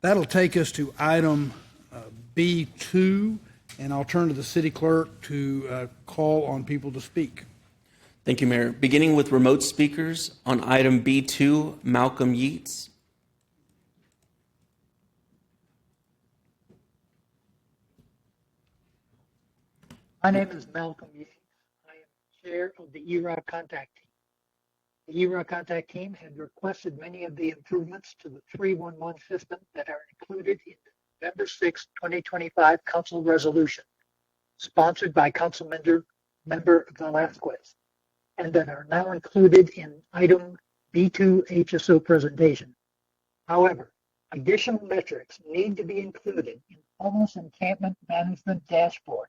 That'll take us to item B2, and I'll turn to the city clerk to call on people to speak. Thank you, Mayor. Beginning with remote speakers on item B2, Malcolm Yeats. My name is Malcolm Yates. I am chair of the ERA contact team. The ERA contact team had requested many of the improvements to the 311 system that are included in the November 6, 2025 council resolution, sponsored by Councilmember Velasquez, and that are now included in item B2 HSO presentation. However, additional metrics need to be included in homeless encampment management dashboard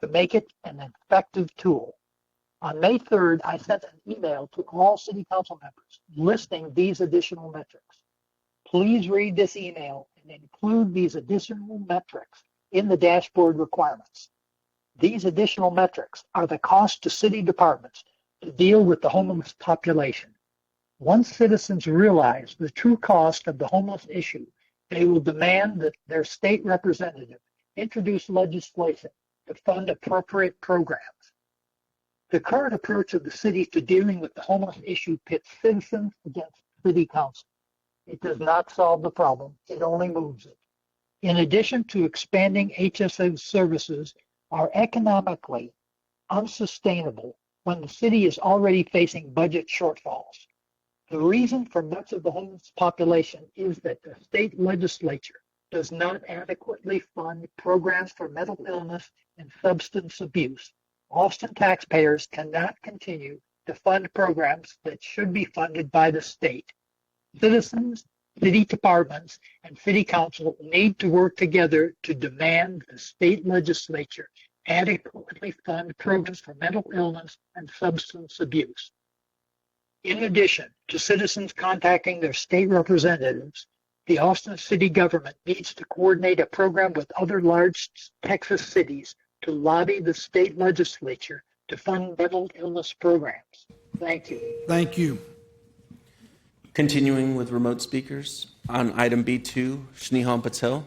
to make it an effective tool. On May 3rd, I sent an email to all city council members listing these additional metrics. Please read this email and include these additional metrics in the dashboard requirements. These additional metrics are the cost to city departments to deal with the homeless population. Once citizens realize the true cost of the homeless issue, they will demand that their state representative introduce legislation to fund appropriate programs. The current approach of the city to dealing with the homeless issue pits citizens against city council. It does not solve the problem, it only moves it. In addition to expanding HSO services are economically unsustainable when the city is already facing budget shortfalls. The reason for much of the homeless population is that the state legislature does not adequately fund programs for mental illness and substance abuse. Austin taxpayers cannot continue to fund programs that should be funded by the state. Citizens, city departments, and city council need to work together to demand the state legislature adequately fund programs for mental illness and substance abuse. In addition to citizens contacting their state representatives, the Austin city government needs to coordinate a program with other large Texas cities to lobby the state legislature to fund mental illness programs. Thank you. Thank you. Continuing with remote speakers on item B2, Snehan Patel.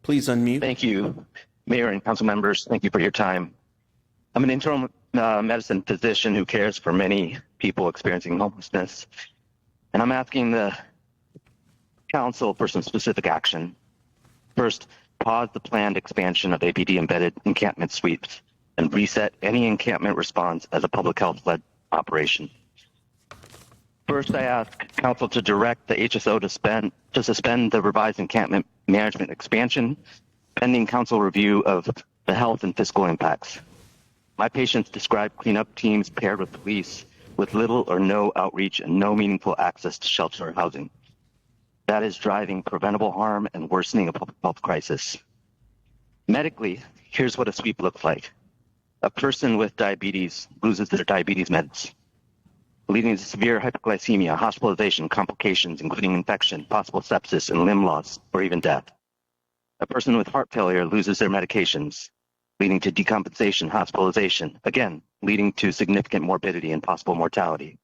Please unmute. Thank you, Mayor and council members. Thank you for your time. I'm an internal medicine physician who cares for many people experiencing homelessness, and I'm asking the council for some specific action. First, pause the planned expansion of APD-embedded encampment suites and reset any encampment response as a public health-led operation. First, I ask council to direct the HSO to suspend the revised encampment management expansion, pending council review of the health and fiscal impacts. My patients describe cleanup teams paired with police with little or no outreach and no meaningful access to shelter or housing. That is driving preventable harm and worsening a public health crisis. Medically, here's what a sweep looks like. A person with diabetes loses their diabetes meds, leading to severe hypoglycemia, hospitalization, complications, including infection, possible sepsis, and limb loss, or even death. A person with heart failure loses their medications, leading to decompensation, hospitalization, again, leading to significant morbidity and possible mortality.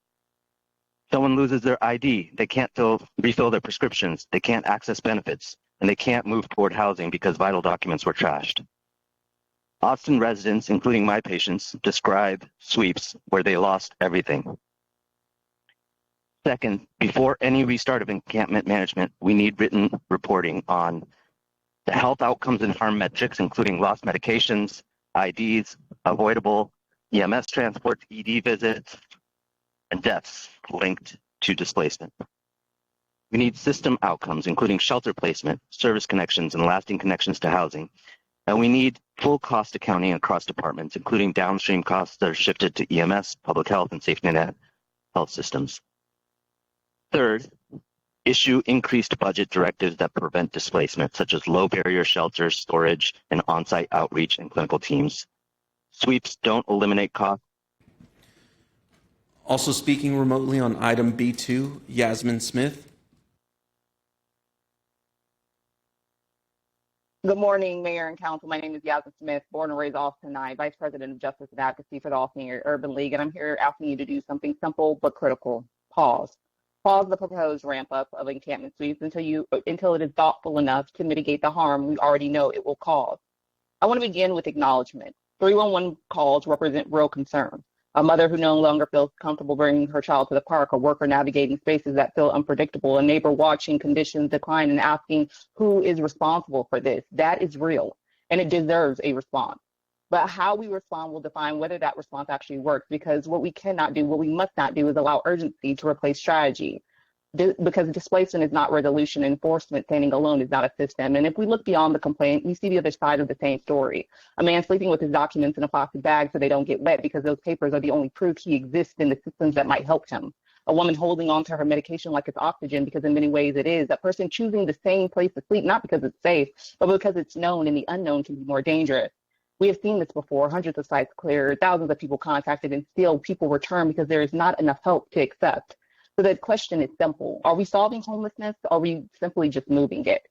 Someone loses their ID, they can't refill their prescriptions, they can't access benefits, and they can't move toward housing because vital documents were trashed. Austin residents, including my patients, describe sweeps where they lost everything. Second, before any restart of encampment management, we need written reporting on the health outcomes and harm metrics, including lost medications, IDs, avoidable EMS transports, ED visits, and deaths linked to displacement. We need system outcomes, including shelter placement, service connections, and lasting connections to housing. And we need full cost accounting across departments, including downstream costs that are shifted to EMS, public health, and safety net health systems. Third, issue increased budget directives that prevent displacement, such as low barrier shelters, storage, and on-site outreach and clinical teams. Sweeps don't eliminate costs. Also speaking remotely on item B2, Yasmin Smith. Good morning, Mayor and Council. My name is Yasmin Smith, born and raised Austin, I, Vice President of Justice and Advocacy for the Austin Urban League, and I'm here asking you to do something simple but critical. Pause. Pause the proposed ramp up of encampment sweeps until it is thoughtful enough to mitigate the harm we already know it will cause. I want to begin with acknowledgement. 311 calls represent real concern. A mother who no longer feels comfortable bringing her child to the park, a worker navigating spaces that feel unpredictable, a neighbor watching conditions decline and asking who is responsible for this. That is real, and it deserves a response. But how we respond will define whether that response actually works, because what we cannot do, what we must not do, is allow urgency to replace strategy. Because displacement is not resolution, enforcement standing alone is not a system. And if we look beyond the complaint, we see the other side of the same story. A man sleeping with his documents in a plastic bag so they don't get wet because those papers are the only proof he exists in the systems that might help him. A woman holding on to her medication like it's oxygen, because in many ways it is. A person choosing the same place to sleep, not because it's safe, but because it's known, and the unknown can be more dangerous. We have seen this before, hundreds of sites cleared, thousands of people contacted, and still people return because there is not enough help to accept. So the question is simple. Are we solving homelessness, or are we simply just moving it?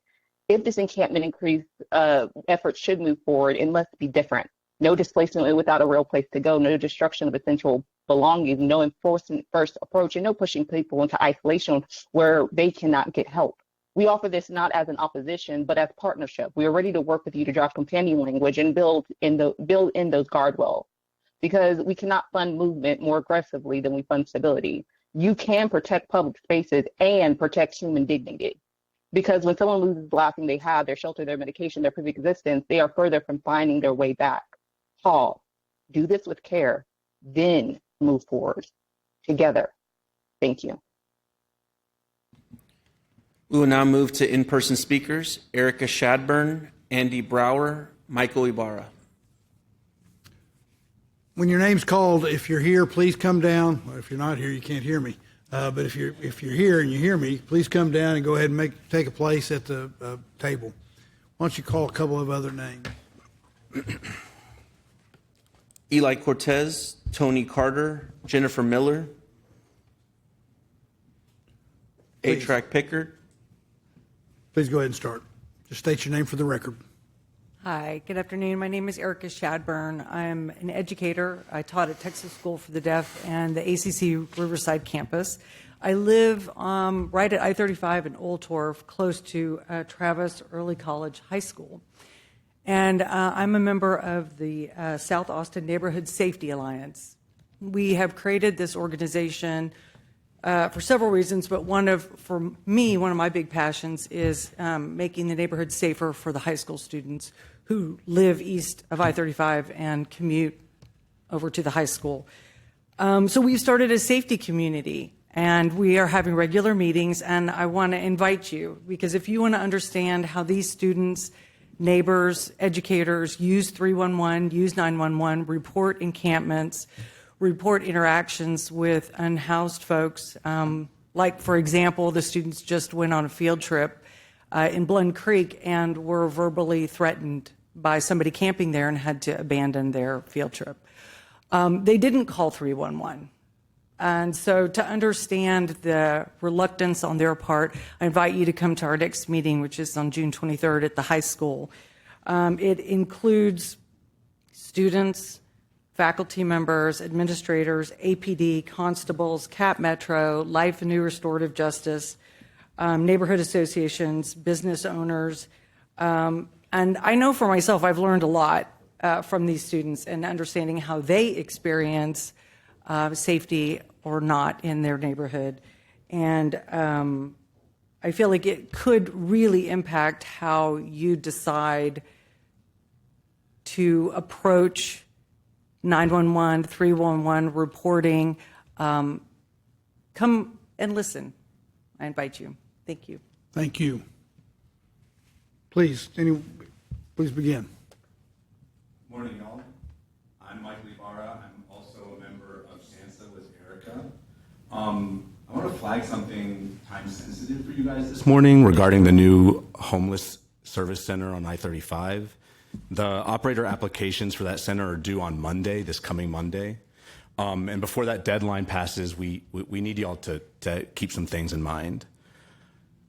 If this encampment increase effort should move forward, it must be different. No displacement without a real place to go, no destruction of essential belongings, no enforcement first approach, and no pushing people into isolation where they cannot get help. We offer this not as an opposition, but as partnership. We are ready to work with you to draft companion language and build in those guardrails, because we cannot fund movement more aggressively than we fund stability. You can protect public spaces and protect human dignity. Because when someone loses the last thing they have, their shelter, their medication, their privy existence, they are further from finding their way back. Pause. Do this with care, then move forward together. Thank you. We will now move to in-person speakers. Erica Shadburn, Andy Brower, Michael Ibarra. When your name's called, if you're here, please come down. Well, if you're not here, you can't hear me. But if you're here and you hear me, please come down and go ahead and take a place at the table. Why don't you call a couple of other names? Eli Cortez, Tony Carter, Jennifer Miller, A-Track Pickard. Please go ahead and start. Just state your name for the record. Hi, good afternoon. My name is Erica Shadburn. I'm an educator. I taught at Texas School for the Deaf and the ACC Riverside campus. I live right at I-35 in Old Torf, close to Travis Early College High School. And I'm a member of the South Austin Neighborhood Safety Alliance. We have created this organization for several reasons, but for me, one of my big passions is making the neighborhood safer for the high school students who live east of I-35 and commute over to the high school. So we've started a safety community, and we are having regular meetings, and I want to invite you, because if you want to understand how these students, neighbors, educators use 311, use 911, report encampments, report interactions with unhoused folks. Like, for example, the students just went on a field trip in Blunt Creek and were verbally threatened by somebody camping there and had to abandon their field trip. They didn't call 311. And so to understand the reluctance on their part, I invite you to come to our next meeting, which is on June 23rd at the high school. It includes students, faculty members, administrators, APD, constables, CAP Metro, Life and New Restorative Justice, neighborhood associations, business owners. And I know for myself, I've learned a lot from these students and understanding how they experience safety or not in their neighborhood. And I feel like it could really impact how you decide to approach 911, 311 reporting. Come and listen. I invite you. Thank you. Thank you. Please begin. Morning, y'all. I'm Michael Ibarra. I'm also a member of SANSA with Erica. I want to flag something time sensitive for you guys this morning regarding the new homeless service center on I-35. The operator applications for that center are due on Monday, this coming Monday. And before that deadline passes, we need y'all to keep some things in mind.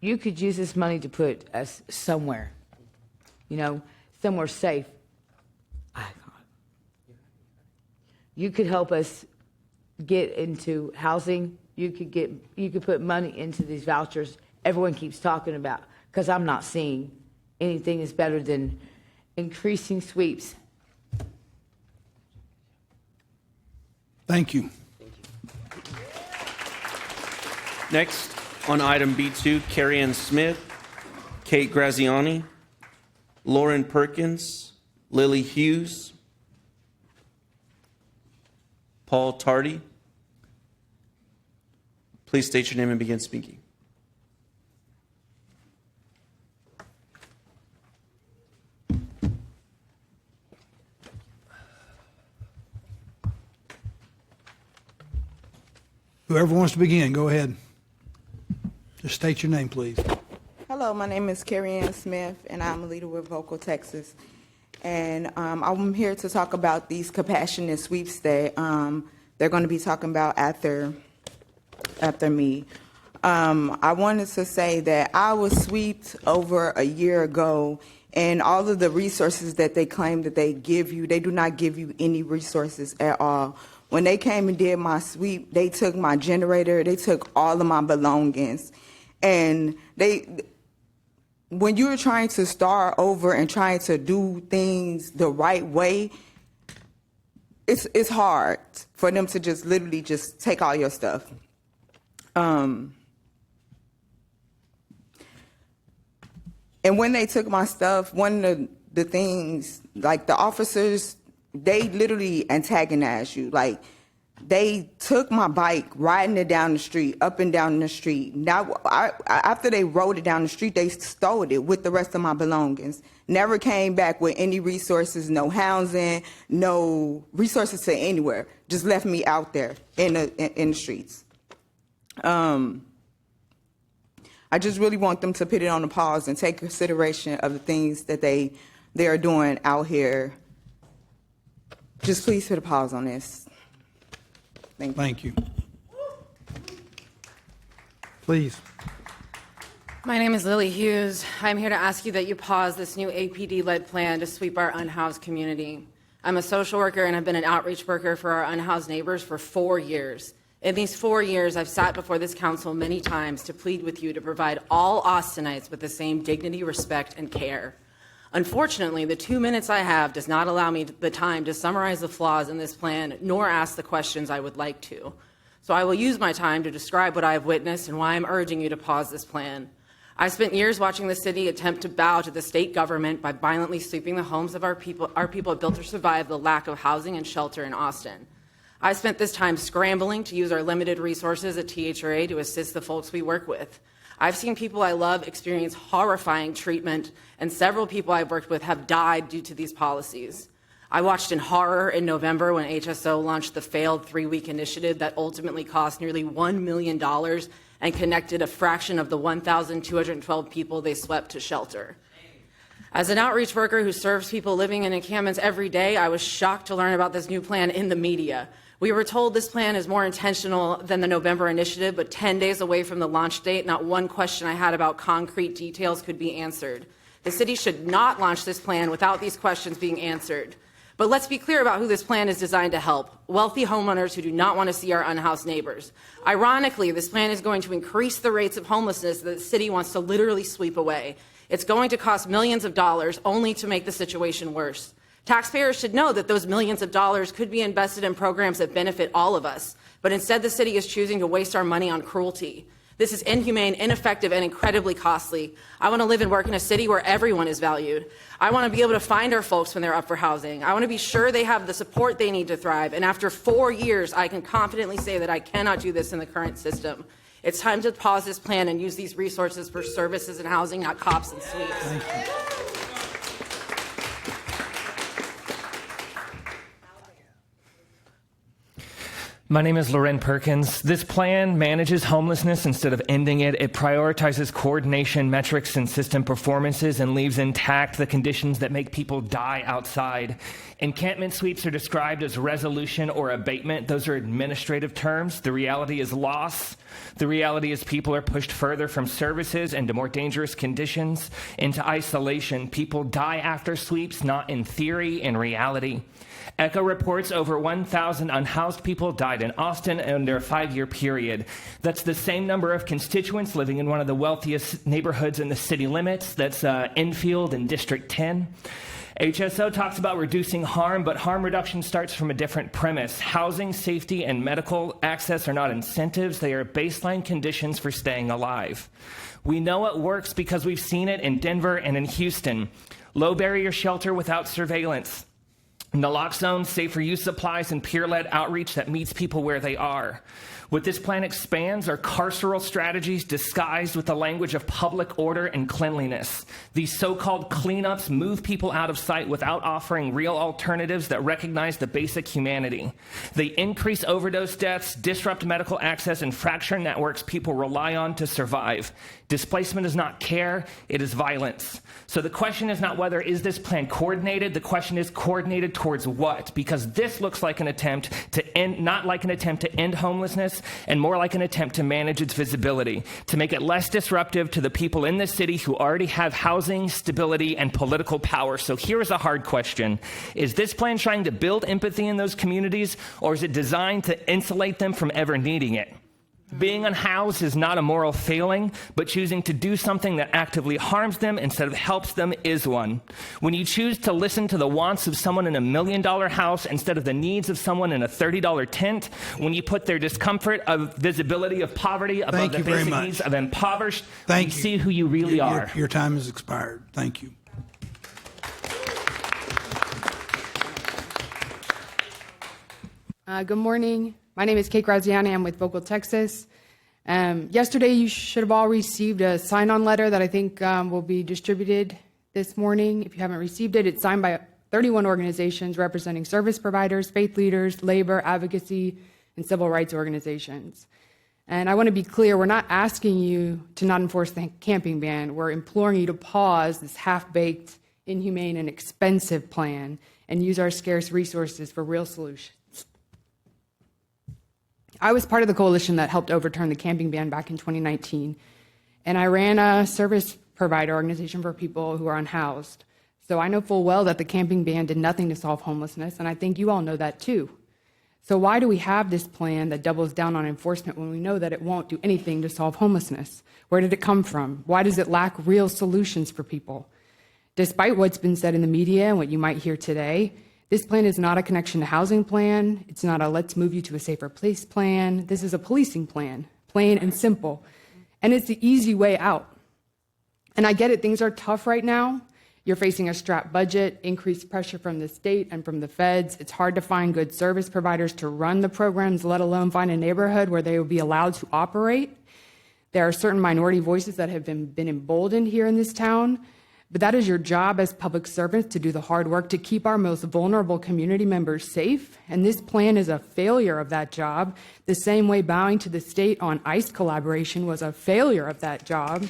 you could use this money to put us somewhere, somewhere safe. You could help us get into housing. You could put money into these vouchers everyone keeps talking about, because I'm not seeing anything that's better than increasing sweeps. Thank you. Next, on item B2, Carrie Ann Smith, Kate Graziani, Lauren Perkins, Lily Hughes, Paul Tardy. Please state your name and begin speaking. Whoever wants to begin, go ahead. Just state your name, please. Hello, my name is Carrie Ann Smith, and I'm a leader with Vocal Texas. And I'm here to talk about these compassionate sweeps that they're going to be talking about after me. I wanted to say that I was swept over a year ago, and all of the resources that they claim that they give you, they do not give you any resources at all. When they came and did my sweep, they took my generator, they took all of my belongings. And when you're trying to start over and trying to do things the right way, it's hard for them to just literally just take all your stuff. And when they took my stuff, one of the things, like the officers, they literally antagonized you. Like, they took my bike, riding it down the street, up and down the street. Now, after they rode it down the street, they stole it with the rest of my belongings. Never came back with any resources, no housing, no resources to anywhere. Just left me out there in the streets. I just really want them to put it on a pause and take consideration of the things that they are doing out here. Just please put a pause on this. Thank you. Thank you. Please. My name is Lily Hughes. I'm here to ask you that you pause this new APD-led plan to sweep our unhoused community. I'm a social worker and I've been an outreach worker for our unhoused neighbors for 4 years. In these 4 years, I've sat before this council many times to plead with you to provide all Austinites with the same dignity, respect, and care. Unfortunately, the 2 minutes I have does not allow me the time to summarize the flaws in this plan, nor ask the questions I would like to. So I will use my time to describe what I have witnessed and why I'm urging you to pause this plan. I spent years watching the city attempt to bow to the state government by violently sweeping the homes of our people have built to survive the lack of housing and shelter in Austin. I spent this time scrambling to use our limited resources at THRA to assist the folks we work with. I've seen people I love experience horrifying treatment, and several people I've worked with have died due to these policies. I watched in horror in November when HSO launched the failed 3-week initiative that ultimately cost nearly $1 million and connected a fraction of the 1,212 people they swept to shelter. As an outreach worker who serves people living in encampments every day, I was shocked to learn about this new plan in the media. We were told this plan is more intentional than the November initiative, but 10 days away from the launch date, not one question I had about concrete details could be answered. The city should not launch this plan without these questions being answered. But let's be clear about who this plan is designed to help: wealthy homeowners who do not want to see our unhoused neighbors. Ironically, this plan is going to increase the rates of homelessness that the city wants to literally sweep away. It's going to cost millions of dollars only to make the situation worse. Taxpayers should know that those millions of dollars could be invested in programs that benefit all of us, but instead the city is choosing to waste our money on cruelty. This is inhumane, ineffective, and incredibly costly. I want to live and work in a city where everyone is valued. I want to be able to find our folks when they're up for housing. I want to be sure they have the support they need to thrive, and after 4 years, I can confidently say that I cannot do this in the current system. It's time to pause this plan and use these resources for services and housing, not cops and sweeps. Thank you. My name is Loren Perkins. This plan manages homelessness instead of ending it. It prioritizes coordination, metrics, and system performances and leaves intact the conditions that make people die outside. Encampment sweeps are described as resolution or abatement. Those are administrative terms. The reality is loss. The reality is people are pushed further from services into more dangerous conditions, into isolation. People die after sweeps, not in theory, in reality. ECHO reports over 1,000 unhoused people died in Austin under a 5-year period. That's the same number of constituents living in one of the wealthiest neighborhoods in the city limits. That's Enfield in District 10. HSO talks about reducing harm, but harm reduction starts from a different premise. Housing, safety, and medical access are not incentives. They are baseline conditions for staying alive. We know it works because we've seen it in Denver and in Houston. Low barrier shelter without surveillance. Naloxone, safer use supplies, and peer-led outreach that meets people where they are. What this plan expands are carceral strategies disguised with the language of public order and cleanliness. These so-called cleanups move people out of sight without offering real alternatives that recognize the basic humanity. They increase overdose deaths, disrupt medical access, and fracture networks people rely on to survive. Displacement is not care, it is violence. So the question is not whether is this plan coordinated, the question is coordinated towards what? Because this looks like an attempt to end, not like an attempt to end homelessness, and more like an attempt to manage its visibility, to make it less disruptive to the people in the city who already have housing, stability, and political power. So here's a hard question. Is this plan trying to build empathy in those communities, or is it designed to insulate them from ever needing it? Being unhoused is not a moral failing, but choosing to do something that actively harms them instead of helps them is one. When you choose to listen to the wants of someone in $1 million house instead of the needs of someone in a $30 tent, when you put their discomfort of visibility of poverty above the basic needs of impoverished, you see who you really are. Your time has expired. Thank you. Good morning. My name is Kate Graziani. I'm with Vocal Texas. Yesterday, you should have all received a sign-on letter that I think will be distributed this morning. If you haven't received it, it's signed by 31 organizations representing service providers, faith leaders, labor, advocacy, and civil rights organizations. And I want to be clear, we're not asking you to not enforce the camping ban. We're imploring you to pause this half-baked, inhumane, and expensive plan and use our scarce resources for real solutions. I was part of the coalition that helped overturn the camping ban back in 2019, and I ran a service provider organization for people who are unhoused. So I know full well that the camping ban did nothing to solve homelessness, and I think you all know that too. So why do we have this plan that doubles down on enforcement when we know that it won't do anything to solve homelessness? Where did it come from? Why does it lack real solutions for people? Despite what's been said in the media and what you might hear today, this plan is not a connection to housing plan. It's not a let's move you to a safer place plan. This is a policing plan, plain and simple. And it's the easy way out. And I get it, things are tough right now. You're facing a strapped budget, increased pressure from the state and from the feds. It's hard to find good service providers to run the programs, let alone find a neighborhood where they will be allowed to operate. There are certain minority voices that have been emboldened here in this town. But that is your job as public servants to do the hard work to keep our most vulnerable community members safe. And this plan is a failure of that job, the same way bowing to the state on ICE collaboration was a failure of that job.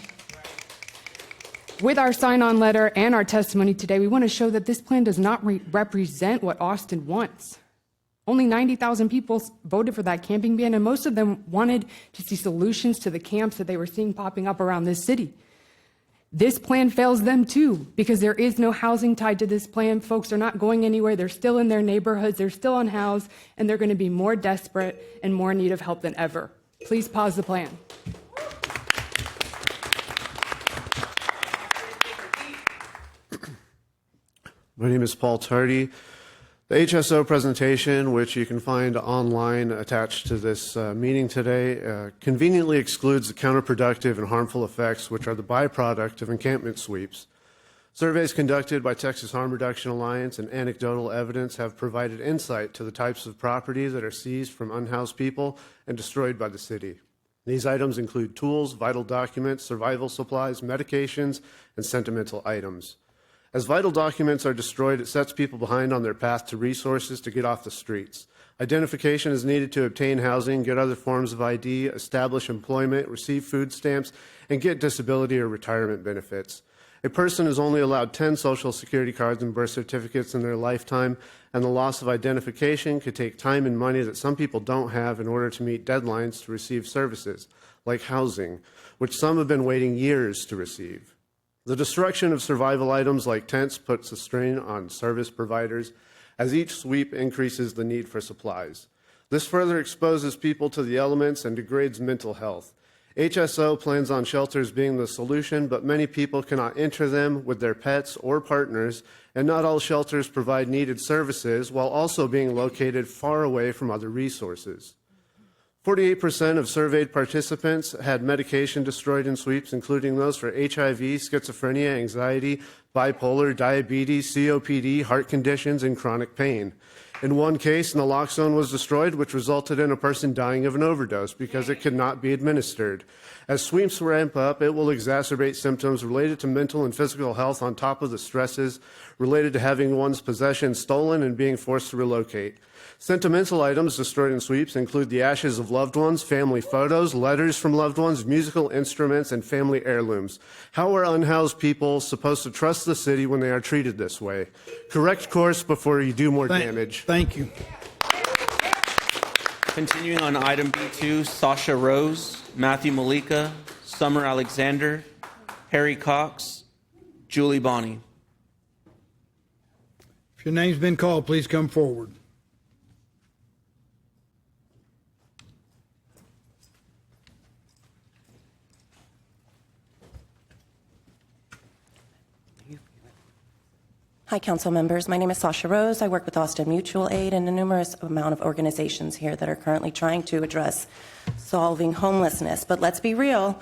With our sign-on letter and our testimony today, we want to show that this plan does not represent what Austin wants. Only 90,000 people voted for that camping ban, and most of them wanted to see solutions to the camps that they were seeing popping up around this city. This plan fails them too, because there is no housing tied to this plan. Folks are not going anywhere. They're still in their neighborhoods. They're still unhoused, and they're going to be more desperate and more in need of help than ever. Please pause the plan. My name is Paul Tardy. The HSO presentation, which you can find online attached to this meeting today, conveniently excludes the counterproductive and harmful effects which are the byproduct of encampment sweeps. Surveys conducted by Texas Harm Reduction Alliance and anecdotal evidence have provided insight to the types of property that are seized from unhoused people and destroyed by the city. These items include tools, vital documents, survival supplies, medications, and sentimental items. As vital documents are destroyed, it sets people behind on their path to resources to get off the streets. Identification is needed to obtain housing, get other forms of ID, establish employment, receive food stamps, and get disability or retirement benefits. A person is only allowed 10 Social Security cards and birth certificates in their lifetime, and the loss of identification could take time and money that some people don't have in order to meet deadlines to receive services, like housing, which some have been waiting years to receive. The destruction of survival items like tents puts a strain on service providers as each sweep increases the need for supplies. This further exposes people to the elements and degrades mental health. HSO plans on shelters being the solution, but many people cannot enter them with their pets or partners, and not all shelters provide needed services while also being located far away from other resources. 48% of surveyed participants had medication destroyed in sweeps, including those for HIV, schizophrenia, anxiety, bipolar, diabetes, COPD, heart conditions, and chronic pain. In one case, naloxone was destroyed, which resulted in a person dying of an overdose because it could not be administered. As sweeps ramp up, it will exacerbate symptoms related to mental and physical health on top of the stresses related to having one's possessions stolen and being forced to relocate. Sentimental items destroyed in sweeps include the ashes of loved ones, family photos, letters from loved ones, musical instruments, and family heirlooms. How are unhoused people supposed to trust the city when they are treated this way? Correct course before you do more damage. Thank you. Continuing on item B2, Sasha Rose, Matthew Malika, Summer Alexander, Harry Cox, Julie Bonney. If your name's been called, please come forward. Hi, council members. My name is Sasha Rose. I work with Austin Mutual Aid and a numerous amount of organizations here that are currently trying to address solving homelessness. But let's be real.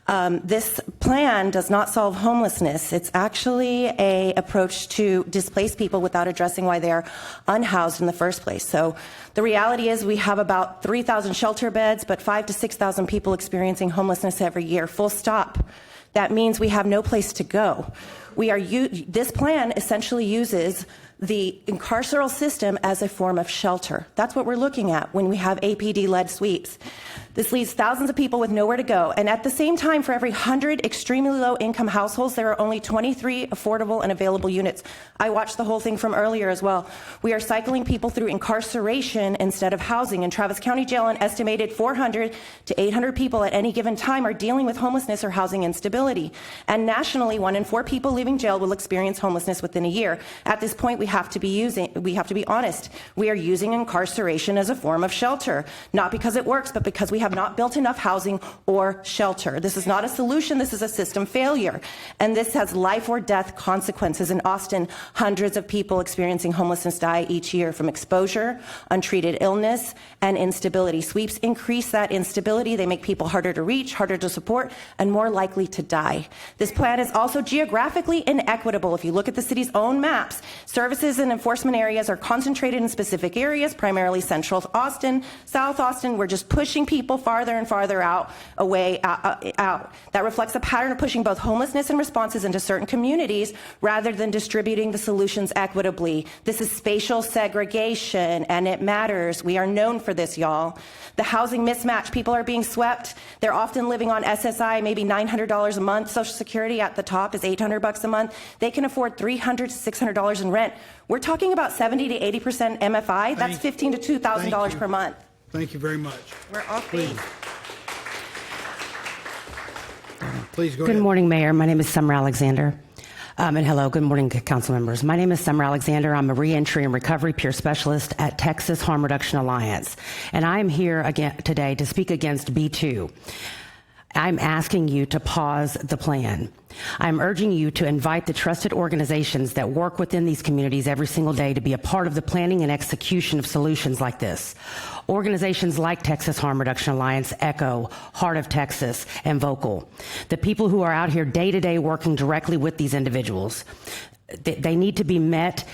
This plan does not solve homelessness. It's actually an approach to displace people without addressing why they are unhoused in the first place. So the reality is we have about 3,000 shelter beds, but 5,000 to 6,000 people experiencing homelessness every year. Full stop. That means we have no place to go. This plan essentially uses the incarceral system as a form of shelter. That's what we're looking at when we have APD-led sweeps. This leaves thousands of people with nowhere to go. And at the same time, for every 100 extremely low-income households, there are only 23 affordable and available units. I watched the whole thing from earlier as well. We are cycling people through incarceration instead of housing. In Travis County Jail, an estimated 400 to 800 people at any given time are dealing with homelessness or housing instability. And nationally, 1 in 4 people leaving jail will experience homelessness within a year. At this point, we have to be honest. We are using incarceration as a form of shelter, not because it works, but because we have not built enough housing or shelter. This is not a solution. This is a system failure. And this has life or death consequences. In Austin, hundreds of people experiencing homelessness die each year from exposure, untreated illness, and instability. Sweeps increase that instability. They make people harder to reach, harder to support, and more likely to die. This plan is also geographically inequitable. If you look at the city's own maps, services and enforcement areas are concentrated in specific areas, primarily central Austin, South Austin. We're just pushing people farther and farther out. That reflects a pattern of pushing both homelessness and responses into certain communities rather than distributing the solutions equitably. This is spatial segregation, and it matters. We are known for this, y'all. The housing mismatch. People are being swept. They're often living on SSI, maybe $900 a month. Social Security at the top is $800 a month. They can afford $300 to $600 in rent. We're talking about 70 to 80% MFI. That's $1,500 to $2,000 per month. Thank you very much. We're off base. Please go Good ahead. morning, Mayor. My name is Summer Alexander. And hello, good morning, council members. My name is Summer Alexander. I'm a reentry and recovery peer specialist at Texas Harm Reduction Alliance. And I'm here again today to speak against B2. I'm asking you to pause the plan. I'm urging you to invite the trusted organizations that work within these communities every single day to be a part of the planning and execution of solutions like this. Organizations like Texas Harm Reduction Alliance, ECHO, Heart of Texas, and Vocal. The people who are out here day to day working directly with these individuals. They need to be met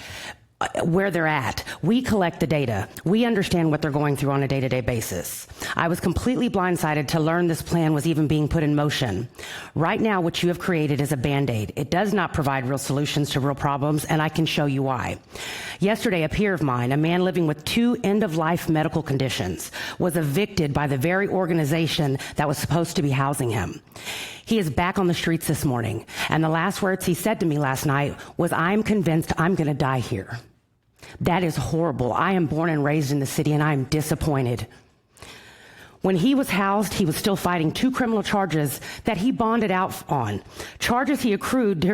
where they're at. We collect the data. We understand what they're going through on a day-to-day basis. I was completely blindsided to learn this plan was even being put in motion. Right now, what you have created is a Band-Aid. It does not provide real solutions to real problems, and I can show you why. Yesterday, a peer of mine, a man living with 2 end-of-life medical conditions, was evicted by the very organization that was supposed to be housing him. He is back on the streets this morning, and the last words he said to me last night was, "I'm convinced I'm going to die here." That is horrible. I am born and raised in the city, and I am disappointed. When he was housed, he was still fighting 2 criminal charges that he bonded out on, charges he accrued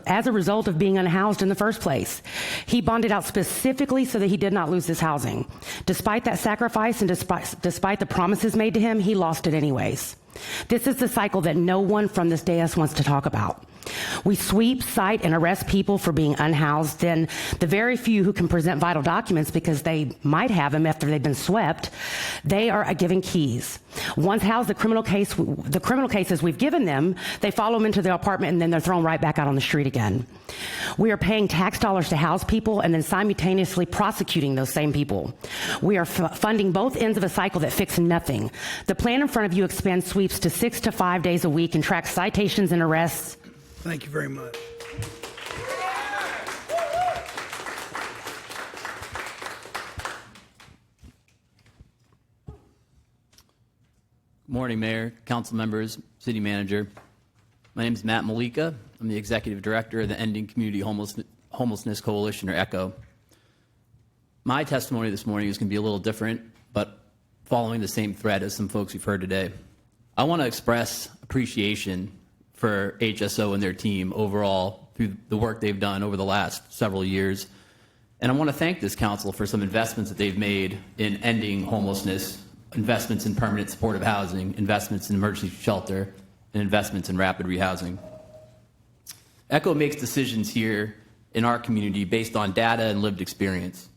as a result of being unhoused in the first place. He bonded out specifically so that he did not lose his housing. Despite that sacrifice and despite the promises made to him, he lost it anyways. This is the cycle that no one from this dais wants to talk about. We sweep, cite, and arrest people for being unhoused. Then the very few who can present vital documents because they might have them after they've been swept, they are given keys. Once housed, the criminal cases we've given them, they follow them into their apartment and then they're thrown right back out on the street again. We are paying tax dollars to house people and then simultaneously prosecuting those same people. We are funding both ends of a cycle that fix nothing. The plan in front of you expands sweeps to 6 to 5 days a week and tracks citations and arrests. Thank you very much. Good morning, Mayor, council members, city manager. My name is Matt Malika. I'm the executive director of the Ending Community Homelessness Coalition, or ECHO. My testimony this morning is going to be a little different, but following the same thread as some folks we've heard today. I want to express appreciation for HSO and their team overall through the work they've done over the last several years. And I want to thank this council for some investments that they've made in ending homelessness, investments in permanent supportive housing, investments in emergency shelter, and investments in rapid rehousing. ECHO makes decisions here in our community based on data and lived experience.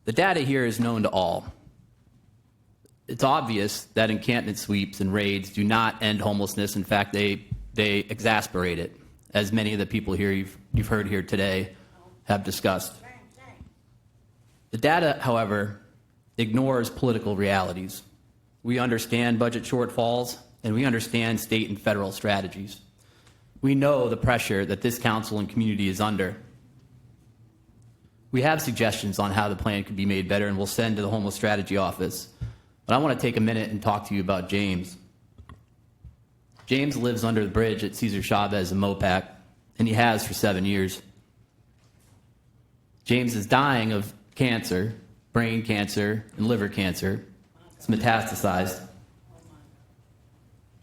The data here is known to all. It's obvious that encampment sweeps and raids do not end homelessness. In fact, they exasperate it, as many of the people here you've heard here today have discussed. The data, however, ignores political realities. We understand budget shortfalls, and we understand state and federal strategies. We know the pressure that this council and community is under. We have suggestions on how the plan could be made better, and we'll send to the Homeless Strategy Office. But I want to take a minute and talk to you about James. James lives under the bridge at Cesar Chavez in Mopac, and he has for 7 years. James is dying of cancer, brain cancer, and liver cancer. It's metastasized.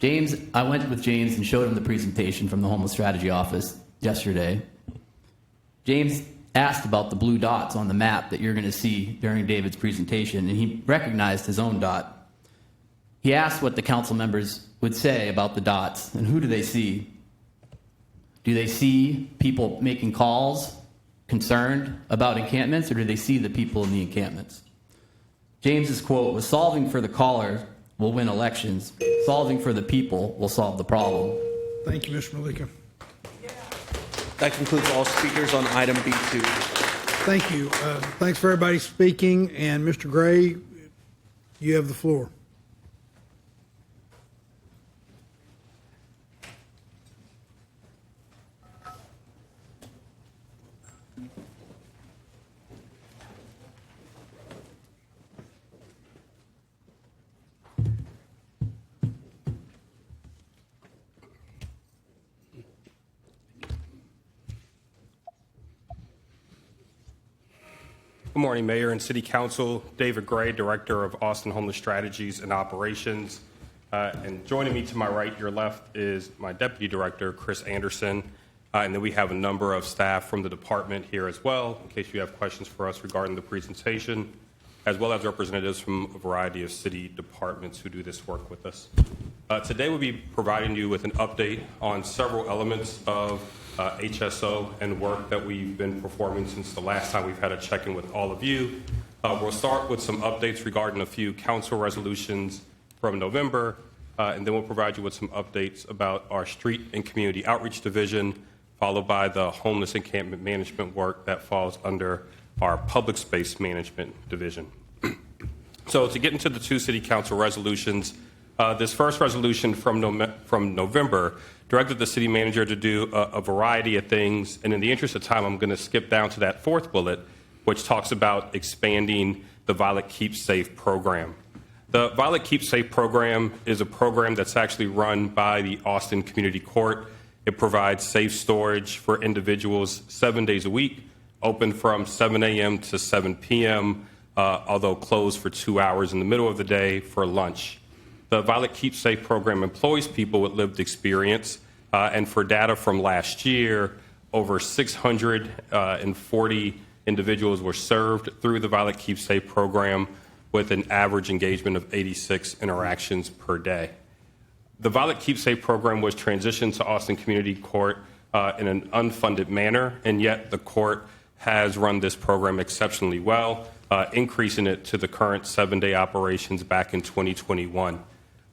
I went with James and showed him the presentation from the Homeless Strategy Office yesterday. James asked about the blue dots on the map that you're going to see during David's presentation, and he recognized his own dot. He asked what the council members would say about the dots, and who do they see? Do they see people making calls, concerned about encampments, or do they see the people in the encampments? James's quote was, "Solving for the caller will win elections. Solving for the people will solve the problem." Thank you, Mr. Malika. That concludes all speakers on item B2. Thank you. Thanks for everybody speaking. And Mr. Gray, you have the floor. Good morning, Mayor and City Council. David Gray, Director of Austin Homeless Strategies and Operations. And joining me to my right, your left, is my Deputy Director, Chris Anderson. And then we have a number of staff from the department here as well, in case you have questions for us regarding the presentation, as well as representatives from a variety of city departments who do this work with us. Today we'll be providing you with an update on several elements of HSO and work that we've been performing since the last time we've had a check-in with all of you. We'll start with some updates regarding a few council resolutions from November, and then we'll provide you with some updates about our street and community outreach division, followed by the homeless encampment management work that falls under our public space management division. So to get into the two city council resolutions, this first resolution from November directed the city manager to do a variety of things. And in the interest of time, I'm going to skip down to that fourth bullet, which talks about expanding the Violet Keep Safe program. The Violet Keep Safe program is a program that's actually run by the Austin Community Court. It provides safe storage for individuals 7 days a week, open from 7 a.m. to 7 p.m., although closed for 2 hours in the middle of the day for lunch. The Violet Keep Safe program employs people with lived experience, and for data from last year, over 640 individuals were served through the Violet Keep Safe program with an average engagement of 86 interactions per day. The Violet Keep Safe program was transitioned to Austin Community Court in an unfunded manner, and yet the court has run this program exceptionally well, increasing it to the current 7-day operations back in 2021.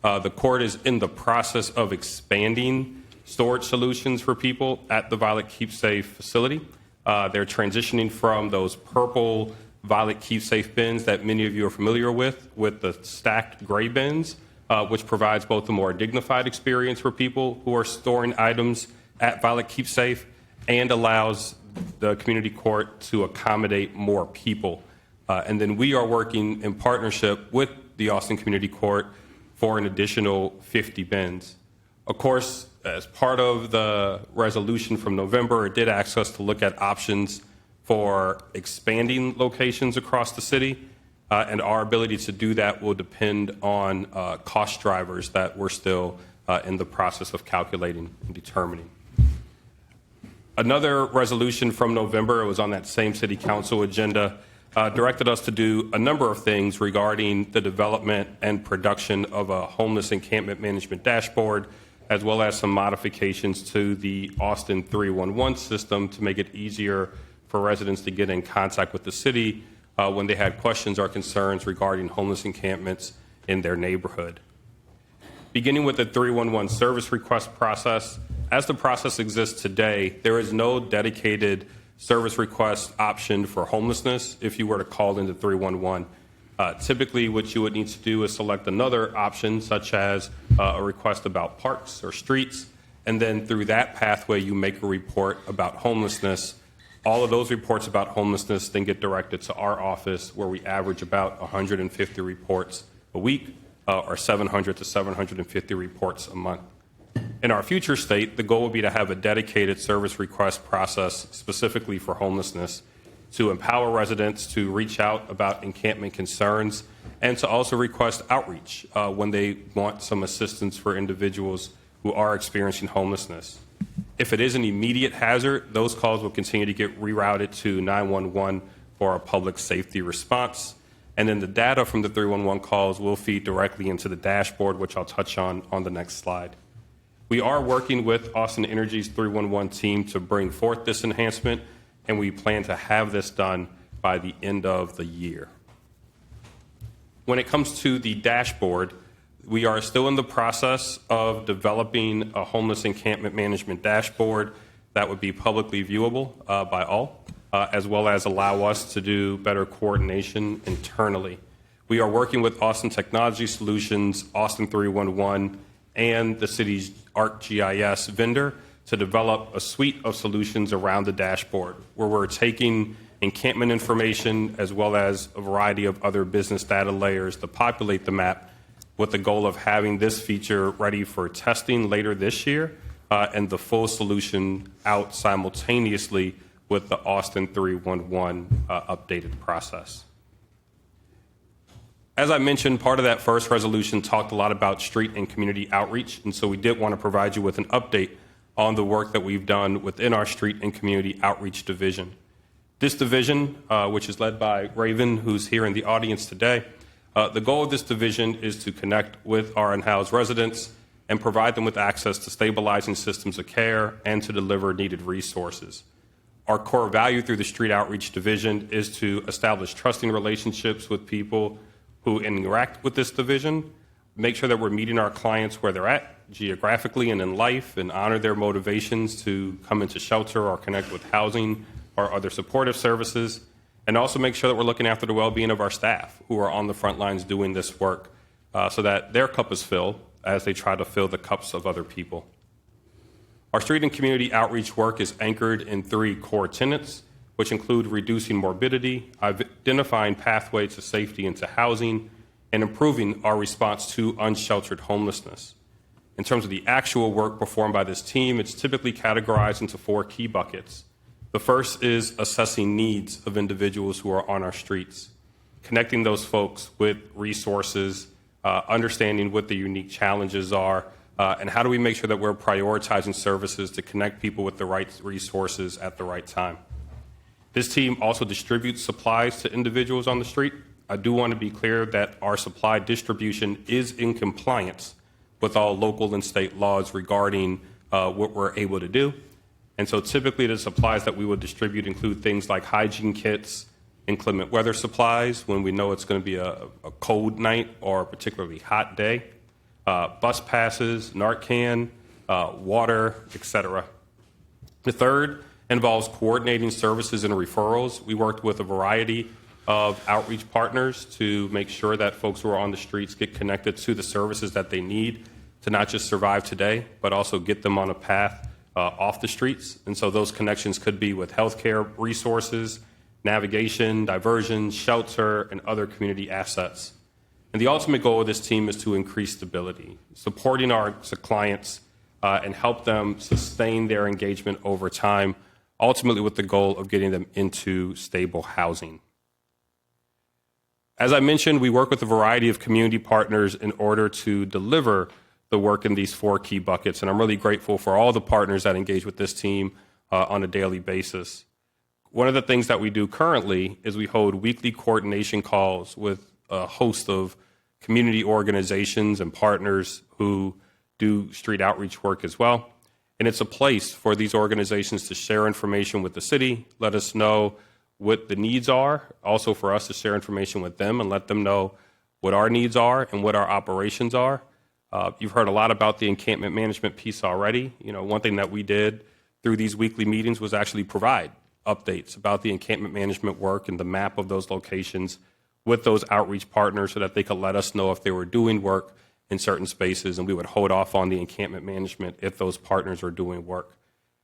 The court is in the process of expanding storage solutions for people at the Violet Keep Safe facility. They're transitioning from those purple Violet Keep Safe bins that many of you are familiar with the stacked gray bins, which provides both a more dignified experience for people who are storing items at Violet Keep Safe and allows the community court to accommodate more people. And then we are working in partnership with the Austin Community Court for an additional 50 bins. Of course, as part of the resolution from November, it did ask us to look at options for expanding locations across the city, and our ability to do that will depend on cost drivers that we're still in the process of calculating and determining. Another resolution from November, it was on that same city council agenda, directed us to do a number of things regarding the development and production of a homeless encampment management dashboard, as well as some modifications to the Austin 311 system to make it easier for residents to get in contact with the city when they had questions or concerns regarding homeless encampments in their neighborhood. Beginning with the 311 service request process, as the process exists today, there is no dedicated service request option for homelessness if you were to call into 311. Typically, what you would need to do is select another option, such as a request about parks or streets, and then through that pathway, you make a report about homelessness. All of those reports about homelessness then get directed to our office, where we average about 150 reports a week, or 700 to 750 reports a month. In our future state, the goal would be to have a dedicated service request process specifically for homelessness to empower residents to reach out about encampment concerns and to also request outreach when they want some assistance for individuals who are experiencing homelessness. If it is an immediate hazard, those calls will continue to get rerouted to 911 for a public safety response. And then the data from the 311 calls will feed directly into the dashboard, which I'll touch on the next slide. We are working with Austin Energy's 311 team to bring forth this enhancement, and we plan to have this done by the end of the year. When it comes to the dashboard, we are still in the process of developing a homeless encampment management dashboard that would be publicly viewable by all, as well as allow us to do better coordination internally. We are working with Austin Technology Solutions, Austin 311, and the city's ArcGIS vendor to develop a suite of solutions around the dashboard, where we're taking encampment information as well as a variety of other business data layers to populate the map, with the goal of having this feature ready for testing later this year and the full solution out simultaneously with the Austin 311 updated process. As I mentioned, part of that first resolution talked a lot about street and community outreach, and so we did want to provide you with an update on the work that we've done within our street and community outreach division. This division, which is led by Raven, who's here in the audience today, the goal of this division is to connect with our unhoused residents and provide them with access to stabilizing systems of care and to deliver needed resources. Our core value through the street outreach division is to establish trusting relationships with people who interact with this division, make sure that we're meeting our clients where they're at geographically and in life, and honor their motivations to come into shelter or connect with housing or other supportive services, and also make sure that we're looking after the well-being of our staff who are on the front lines doing this work so that their cup is filled as they try to fill the cups of other people. Our street and community outreach work is anchored in 3 core tenets, which include reducing morbidity, identifying pathways to safety and to housing, and improving our response to unsheltered homelessness. In terms of the actual work performed by this team, it's typically categorized into 4 key buckets. The first is assessing needs of individuals who are on our streets, connecting those folks with resources, understanding what the unique challenges are, and how do we make sure that we're prioritizing services to connect people with the right resources at the right time. This team also distributes supplies to individuals on the street. I do want to be clear that our supply distribution is in compliance with all local and state laws regarding what we're able to do. And so typically the supplies that we would distribute include things like hygiene kits, inclement weather supplies when we know it's going to be a cold night or a particularly hot day, bus passes, Narcan, water, etc. The third involves coordinating services and referrals. We worked with a variety of outreach partners to make sure that folks who are on the streets get connected to the services that they need to not just survive today, but also get them on a path off the streets. And so those connections could be with healthcare resources, navigation, diversion, shelter, and other community assets. And the ultimate goal of this team is to increase stability, supporting our clients and help them sustain their engagement over time, ultimately with the goal of getting them into stable housing. As I mentioned, we work with a variety of community partners in order to deliver the work in these 4 key buckets, and I'm really grateful for all the partners that engage with this team on a daily basis. One of the things that we do currently is we hold weekly coordination calls with a host of community organizations and partners who do street outreach work as well. And it's a place for these organizations to share information with the city, let us know what the needs are, also for us to share information with them and let them know what our needs are and what our operations are. You've heard a lot about the encampment management piece already. You know, one thing that we did through these weekly meetings was actually provide updates about the encampment management work and the map of those locations with those outreach partners so that they could let us know if they were doing work in certain spaces, and we would hold off on the encampment management if those partners are doing work.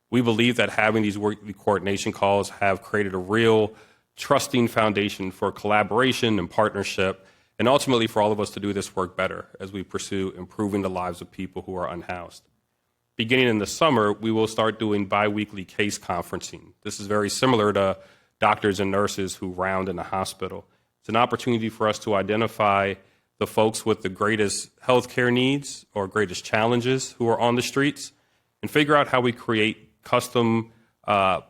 We believe that having these weekly coordination calls have created a real trusting foundation for collaboration and partnership, and ultimately for all of us to do this work better as we pursue improving the lives of people who are unhoused. Beginning in the summer, we will start doing biweekly case conferencing. This is very similar to doctors and nurses who round in a hospital. It's an opportunity for us to identify the folks with the greatest healthcare needs or greatest challenges who are on the streets and figure out how we create custom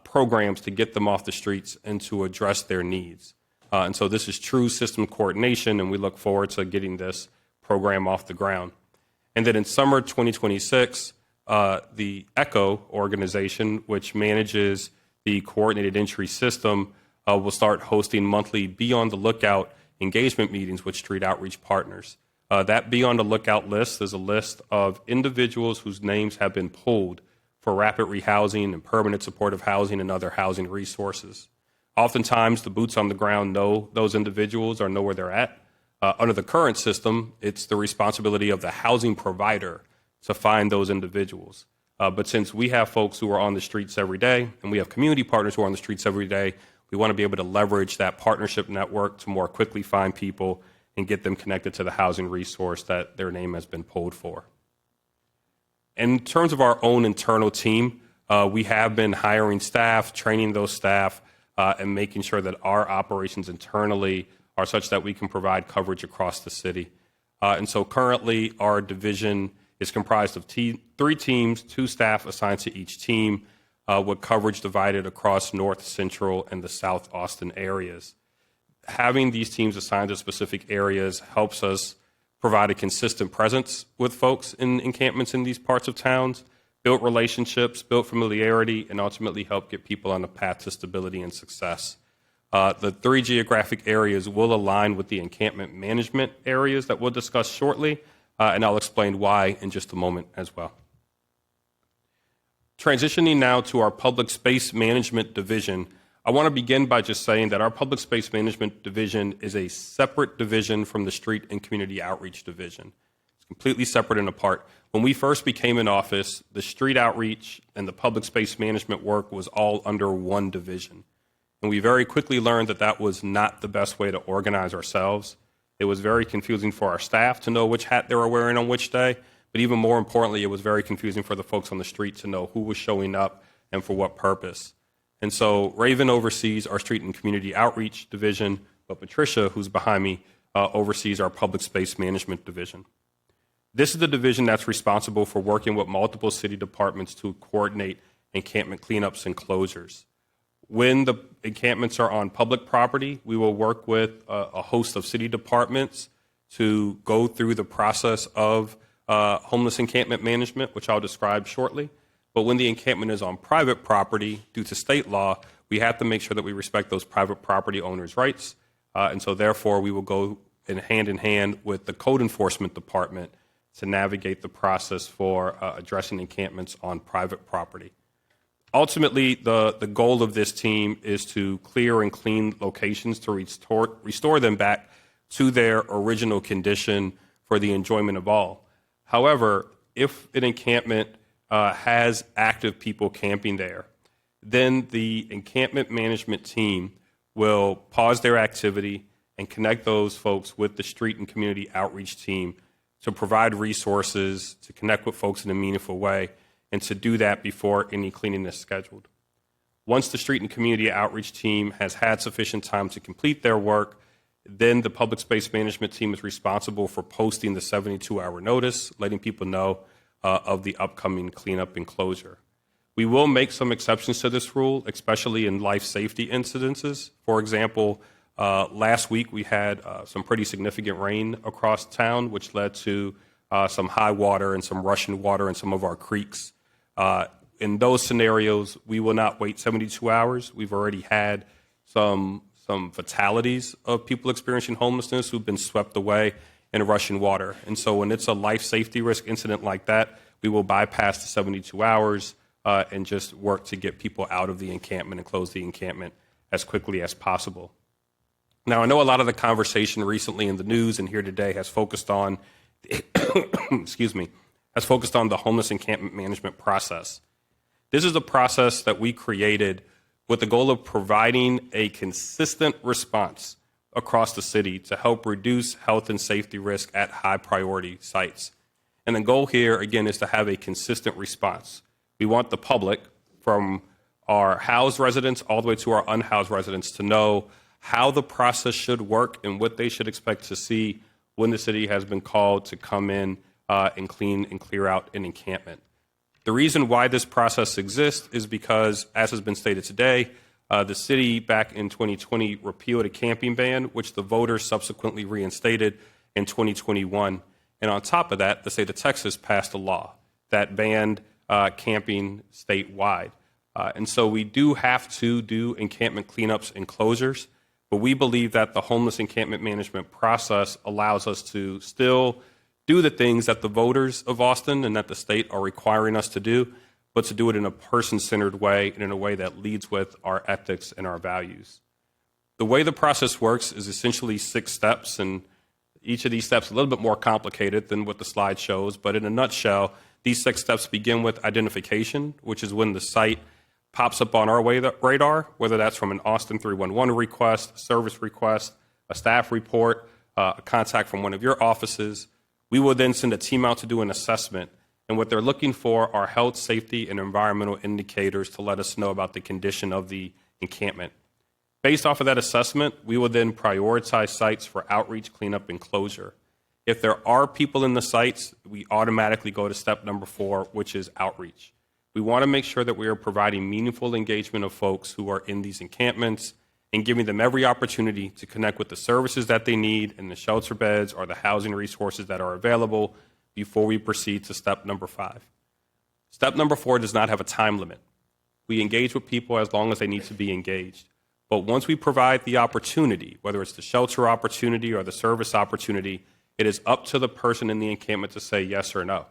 programs to get them off the streets and to address their needs. And so this is true system coordination, and we look forward to getting this program off the ground. And then in summer 2026, the HSO organization, which manages the coordinated entry system, will start hosting monthly Be on the Lookout engagement meetings with street outreach partners. That Be on the Lookout list is a list of individuals whose names have been pulled for rapid rehousing and permanent supportive housing and other housing resources. Oftentimes, the boots on the ground know those individuals or know where they're at. Under the current system, it's the responsibility of the housing provider to find those individuals. But since we have folks who are on the streets every day, and we have community partners who are on the streets every day, we want to be able to leverage that partnership network to more quickly find people and get them connected to the housing resource that their name has been pulled for. In terms of our own internal team, we have been hiring staff, training those staff, and making sure that our operations internally are such that we can provide coverage across the city. And so currently our division is comprised of 3 teams, 2 staff assigned to each team, with coverage divided across North, Central, and the South Austin areas. Having these teams assigned to specific areas helps us provide a consistent presence with folks in encampments in these parts of towns, build relationships, build familiarity, and ultimately help get people on the path to stability and success. The 3 geographic areas will align with the encampment management areas that we'll discuss shortly, and I'll explain why in just a moment as well. Transitioning now to our public space management division, I want to begin by just saying that our Public Space Management Division is a separate division from the Street and Community Outreach Division. It's completely separate and apart. When we first became in office, the street outreach and the public space management work was all under one division. And we very quickly learned that that was not the best way to organize ourselves. It was very confusing for our staff to know which hat they were wearing on which day, but even more importantly, it was very confusing for the folks on the street to know who was showing up and for what purpose. And so Raven oversees our Street and Community Outreach Division, but Patricia, who's behind me, oversees our Public Space Management Division. This is the division that's responsible for working with multiple city departments to coordinate encampment cleanups and closures. When the encampments are on public property, we will work with a host of city departments to go through the process of homeless encampment management, which I'll describe shortly. But when the encampment is on private property, due to state law, we have to make sure that we respect those private property owners' rights. And so therefore, we will go in hand with the code enforcement department to navigate the process for addressing encampments on private property. Ultimately, the goal of this team is to clear and clean locations to restore them back to their original condition for the enjoyment of all. However, if an encampment has active people camping there, then the encampment management team will pause their activity and connect those folks with the street and community outreach team to provide resources, to connect with folks in a meaningful way, and to do that before any cleaning is scheduled. Once the street and community outreach team has had sufficient time to complete their work, then the public space management team is responsible for posting the 72-hour notice, letting people know of the upcoming cleanup and closure. We will make some exceptions to this rule, especially in life safety incidences. For example, last week we had some pretty significant rain across town, which led to some high water and some rushing water in some of our creeks. In those scenarios, we will not wait 72 hours. We've already had some fatalities of people experiencing homelessness who've been swept away in rushing water. And so when it's a life safety risk incident like that, we will bypass the 72 hours and just work to get people out of the encampment and close the encampment as quickly as possible. Now, I know a lot of the conversation recently in the news and here today has focused on, has focused on the homeless encampment management process. This is a process that we created with the goal of providing a consistent response across the city to help reduce health and safety risk at high priority sites. And the goal here, again, is to have a consistent response. We want the public, from our housed residents all the way to our unhoused residents, to know how the process should work and what they should expect to see when the city has been called to come in and clean and clear out an encampment. The reason why this process exists is because, as has been stated today, the city back in 2020 repealed a camping ban, which the voters subsequently reinstated in 2021. And on top of that, the state of Texas passed a law that banned camping statewide. And so we do have to do encampment cleanups and closures, but we believe that the homeless encampment management process allows us to still do the things that the voters of Austin and that the state are requiring us to do, but to do it in a person-centered way and in a way that leads with our ethics and our values. The way the process works is essentially 6 steps, and each of these steps is a little bit more complicated than what the slide shows, but in a nutshell, these 6 steps begin with identification, which is when the site pops up on our radar, whether that's from an Austin 311 request, service request, a staff report, a contact from one of your offices. We will then send a team out to do an assessment, and what they're looking for are health, safety, and environmental indicators to let us know about the condition of the encampment. Based off of that assessment, we will then prioritize sites for outreach, cleanup, and closure. If there are people in the sites, we automatically go to step number 4, which is outreach. We want to make sure that we are providing meaningful engagement of folks who are in these encampments and giving them every opportunity to connect with the services that they need and the shelter beds or the housing resources that are available before we proceed to step number 5. Step number 4 does not have a time limit. We engage with people as long as they need to be engaged. But once we provide the opportunity, whether it's the shelter opportunity or the service opportunity, it is up to the person in the encampment to say yes or no.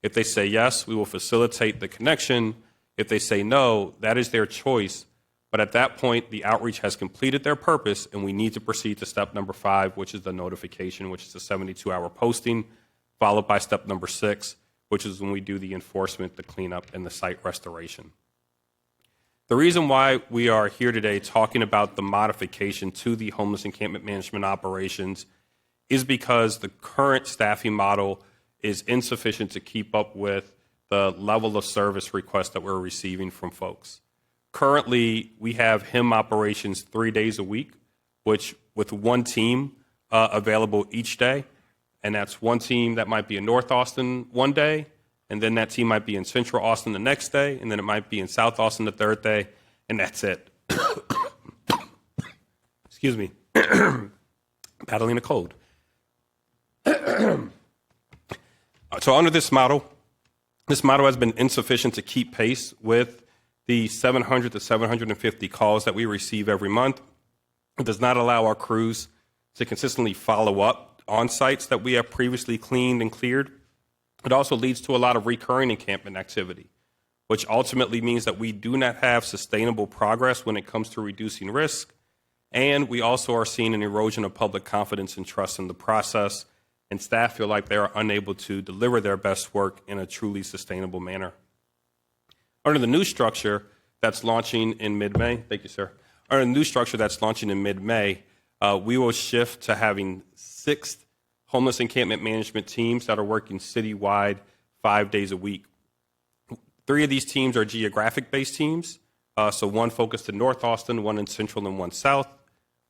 If they say yes, we will facilitate the connection. If they say no, that is their choice. But at that point, the outreach has completed their purpose, and we need to proceed to step number 5, which is the notification, which is the 72-hour posting, followed by step number 6, which is when we do the enforcement, the cleanup, and the site restoration. The reason why we are here today talking about the modification to the homeless encampment management operations is because the current staffing model is insufficient to keep up with the level of service requests that we're receiving from folks. Currently, we have HIM operations 3 days a week, which with one team available each day. And that's one team that might be in North Austin one day, and then that team might be in Central Austin the next day, and then it might be in South Austin the third day, and that's it. Excuse me. Battling a cold. So under this model has been insufficient to keep pace with the 700 to 750 calls that we receive every month. It does not allow our crews to consistently follow up on sites that we have previously cleaned and cleared. It also leads to a lot of recurring encampment activity, which ultimately means that we do not have sustainable progress when it comes to reducing risk. And we also are seeing an erosion of public confidence and trust in the process, and staff feel like they are unable to deliver their best work in a truly sustainable manner. Under the new structure that's launching in mid-May, thank you, sir. Under the new structure that's launching in mid-May, we will shift to having 6 homeless encampment management teams that are working citywide 5 days a week. 3 of these teams are geographic-based teams, so one focused in North Austin, one in Central, and one South.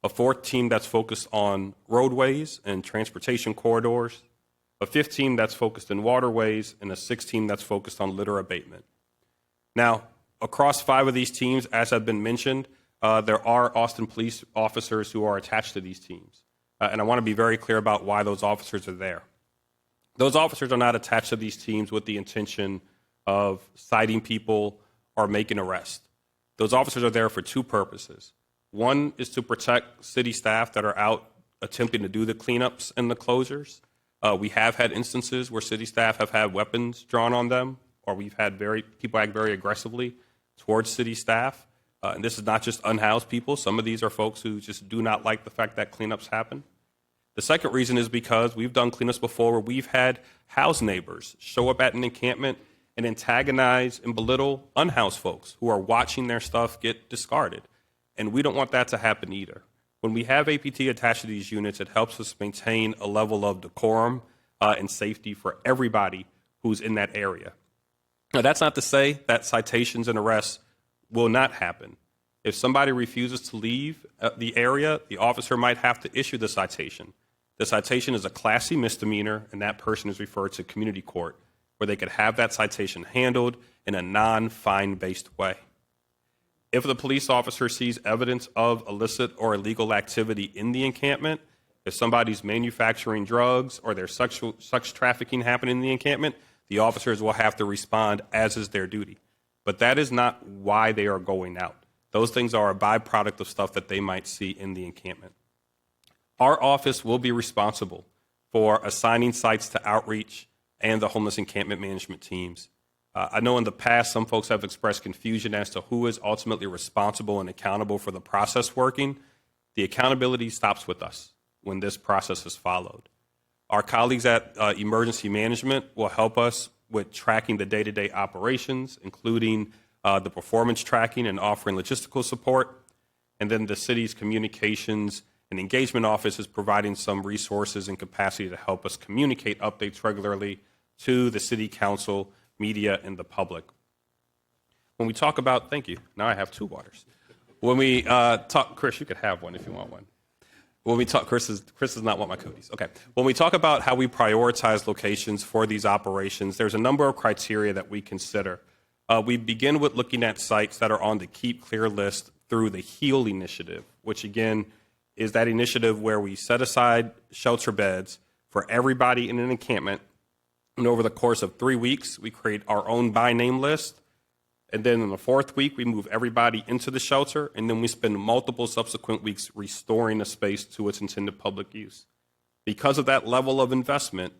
A 4th team that's focused on roadways and transportation corridors. A 5th team that's focused in waterways, and a 6th team that's focused on litter abatement. Now, across 5 of these teams, as have been mentioned, there are Austin police officers who are attached to these teams. And I want to be very clear about why those officers are there. Those officers are not attached to these teams with the intention of citing people or making arrests. Those officers are there for 2 purposes. One is to protect city staff that are out attempting to do the cleanups and the closures. We have had instances where city staff have had weapons drawn on them, or we've had people act very aggressively towards city staff. And this is not just unhoused people. Some of these are folks who just do not like the fact that cleanups happen. The second reason is because we've done cleanups before where we've had housed neighbors show up at an encampment and antagonize and belittle unhoused folks who are watching their stuff get discarded. And we don't want that to happen either. When we have APT attached to these units, it helps us maintain a level of decorum and safety for everybody who's in that area. Now, that's not to say that citations and arrests will not happen. If somebody refuses to leave the area, the officer might have to issue the citation. The citation is a Class C misdemeanor, and that person is referred to community court, where they could have that citation handled in a non-fine-based way. If the police officer sees evidence of illicit or illegal activity in the encampment, if somebody's manufacturing drugs or there's sex trafficking happening in the encampment, the officers will have to respond, as is their duty. But that is not why they are going out. Those things are a byproduct of stuff that they might see in the encampment. Our office will be responsible for assigning sites to outreach and the homeless encampment management teams. I know in the past some folks have expressed confusion as to who is ultimately responsible and accountable for the process working. The accountability stops with us when this process is followed. Our colleagues at Emergency Management will help us with tracking the day-to-day operations, including the performance tracking and offering logistical support. And then the city's communications and engagement office is providing some resources and capacity to help us communicate updates regularly to the city council, media, and the public. When we talk about, thank you, now I have 2 waters. When we talk, Chris, you could have one if you want one. When we talk, Chris does not want my cookies. Okay. When we talk about how we prioritize locations for these operations, there's a number of criteria that we consider. We begin with looking at sites that are on the Keep Clear list through the HEAL initiative, which again is that initiative where we set aside shelter beds for everybody in an encampment. And over the course of 3 weeks, we create our own by name list. And then in the 4th week, we move everybody into the shelter. And then we spend multiple subsequent weeks restoring the space to its intended public use. Because of that level of investment,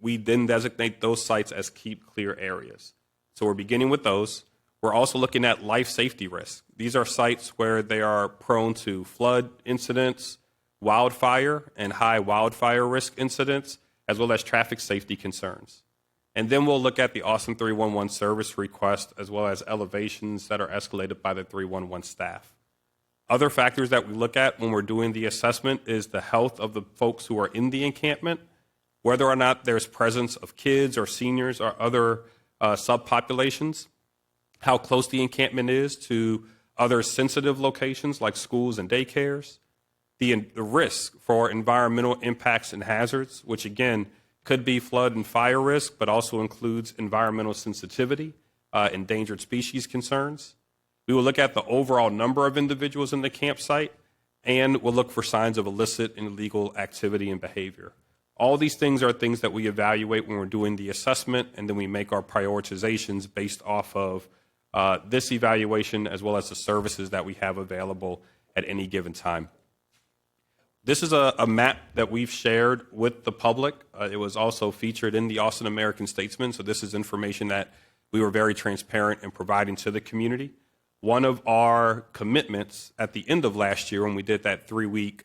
we then designate those sites as Keep Clear areas. So we're beginning with those. We're also looking at life safety risks. These are sites where they are prone to flood incidents, wildfire and high wildfire risk incidents, as well as traffic safety concerns. And then we'll look at the Austin 311 service request, as well as elevations that are escalated by the 311 staff. Other factors that we look at when we're doing the assessment is the health of the folks who are in the encampment, whether or not there's presence of kids or seniors or other subpopulations, how close the encampment is to other sensitive locations like schools and daycares, the risk for environmental impacts and hazards, which again could be flood and fire risk, but also includes environmental sensitivity, endangered species concerns. We will look at the overall number of individuals in the campsite, and we'll look for signs of illicit and illegal activity and behavior. All these things are things that we evaluate when we're doing the assessment, and then we make our prioritizations based off of this evaluation as well as the services that we have available at any given time. This is a map that we've shared with the public. It was also featured in the Austin American-Statesman, so this is information that we were very transparent in providing to the community. One of our commitments at the end of last year when we did that 3-week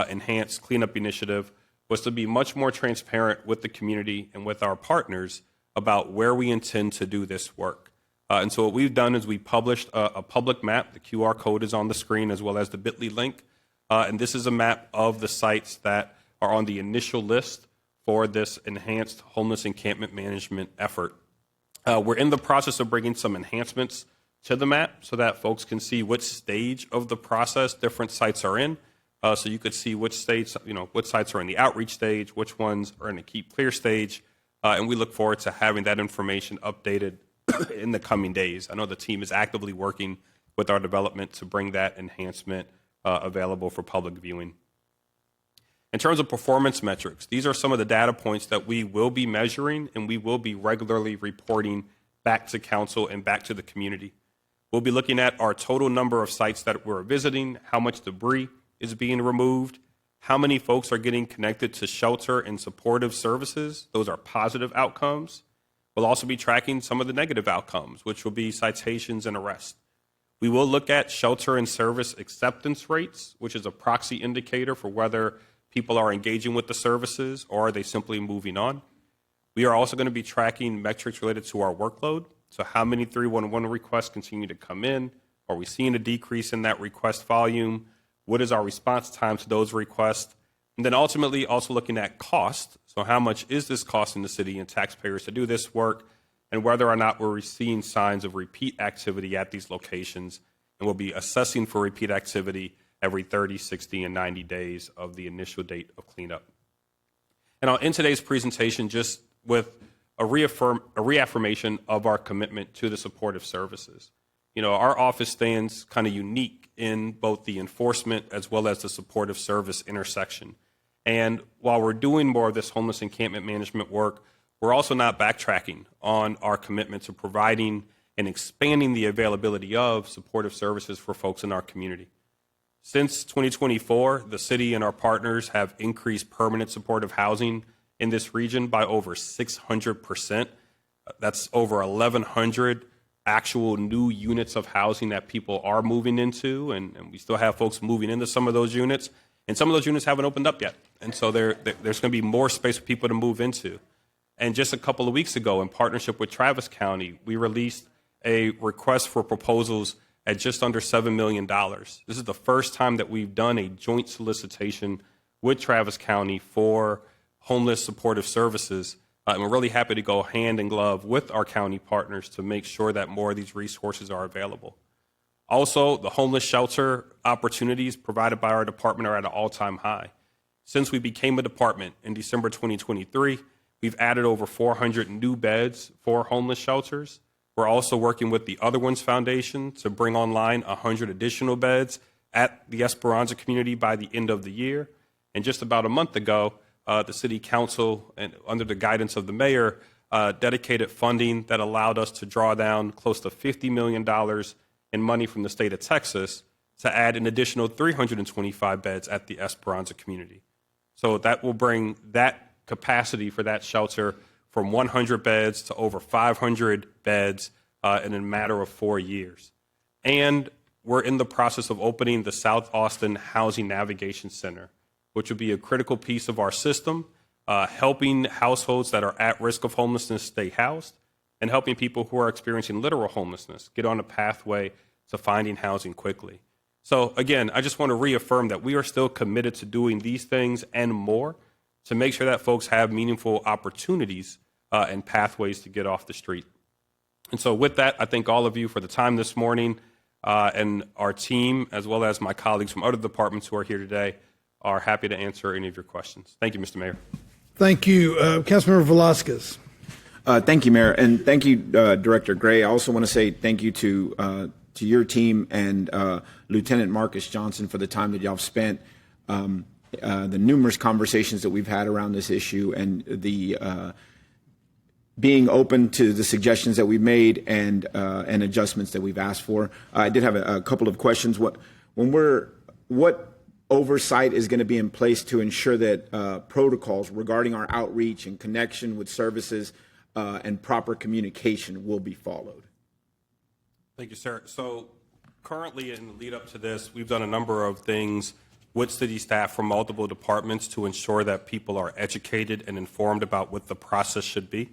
enhanced cleanup initiative was to be much more transparent with the community and with our partners about where we intend to do this work. And so what we've done is we published a public map. The QR code is on the screen as well as the bit.ly link. And this is a map of the sites that are on the initial list for this enhanced homeless encampment management effort. We're in the process of bringing some enhancements to the map so that folks can see which stage of the process different sites are in. So you could see which states, which sites are in the outreach stage, which ones are in the keep clear stage. And we look forward to having that information updated in the coming days. I know the team is actively working with our development to bring that enhancement available for public viewing. In terms of performance metrics, these are some of the data points that we will be measuring and we will be regularly reporting back to council and back to the community. We'll be looking at our total number of sites that we're visiting, how much debris is being removed, how many folks are getting connected to shelter and supportive services. Those are positive outcomes. We'll also be tracking some of the negative outcomes, which will be citations and arrests. We will look at shelter and service acceptance rates, which is a proxy indicator for whether people are engaging with the services or are they simply moving on. We are also going to be tracking metrics related to our workload. So how many 311 requests continue to come in? Are we seeing a decrease in that request volume? What is our response time to those requests? And then ultimately also looking at cost. So how much is this costing the city and taxpayers to do this work? And whether or not we're seeing signs of repeat activity at these locations. And we'll be assessing for repeat activity every 30, 60, and 90 days of the initial date of cleanup. And I'll end today's presentation just with a reaffirmation of our commitment to the supportive services. Our office stands kind of unique in both the enforcement as well as the supportive service intersection. And while we're doing more of this homeless encampment management work, we're also not backtracking on our commitment to providing and expanding the availability of supportive services for folks in our community. Since 2024, the city and our partners have increased permanent supportive housing in this region by over 600%. That's over 1,100 actual new units of housing that people are moving into, and we still have folks moving into some of those units, and some of those units haven't opened up yet. And so there's going to be more space for people to move into. And just a couple of weeks ago, in partnership with Travis County, we released a request for proposals at just under $7 million. This is the first time that we've done a joint solicitation with Travis County for homeless supportive services. And we're really happy to go hand in glove with our county partners to make sure that more of these resources are available. Also, the homeless shelter opportunities provided by our department are at an all-time high. Since we became a department in December 2023, we've added over 400 new beds for homeless shelters. We're also working with the Other Ones Foundation to bring online 100 additional beds at the Esperanza community by the end of the year. And just about a month ago, the City Council, and under the guidance of the Mayor, dedicated funding that allowed us to draw down close to $50 million in money from the state of Texas to add an additional 325 beds at the Esperanza community. So that will bring that capacity for that shelter from 100 beds to over 500 beds in a matter of 4 years. And we're in the process of opening the South Austin Housing Navigation Center, which would be a critical piece of our system, helping households that are at risk of homelessness stay housed, and helping people who are experiencing literal homelessness get on a pathway to finding housing quickly. So again, I just want to reaffirm that we are still committed to doing these things and more to make sure that folks have meaningful opportunities and pathways to get off the street. And so with that, I thank all of you for the time this morning, and our team, as well as my colleagues from other departments who are here today, are happy to answer any of your questions. Thank you, Mr. Mayor. Thank you. Councilmember Velasquez. Thank you, Mayor, and thank you, Director Gray. I also want to say thank you to your team and Lieutenant Marcus Johnson for the time that y'all have spent, the numerous conversations that we've had around this issue, and the being open to the suggestions that we've made and adjustments that we've asked for. I did have a couple of questions. What oversight is going to be in place to ensure that protocols regarding our outreach and connection with services and proper communication will be followed? Thank you, sir. So currently, in the lead up to this, we've done a number of things with city staff from multiple departments to ensure that people are educated and informed about what the process should be.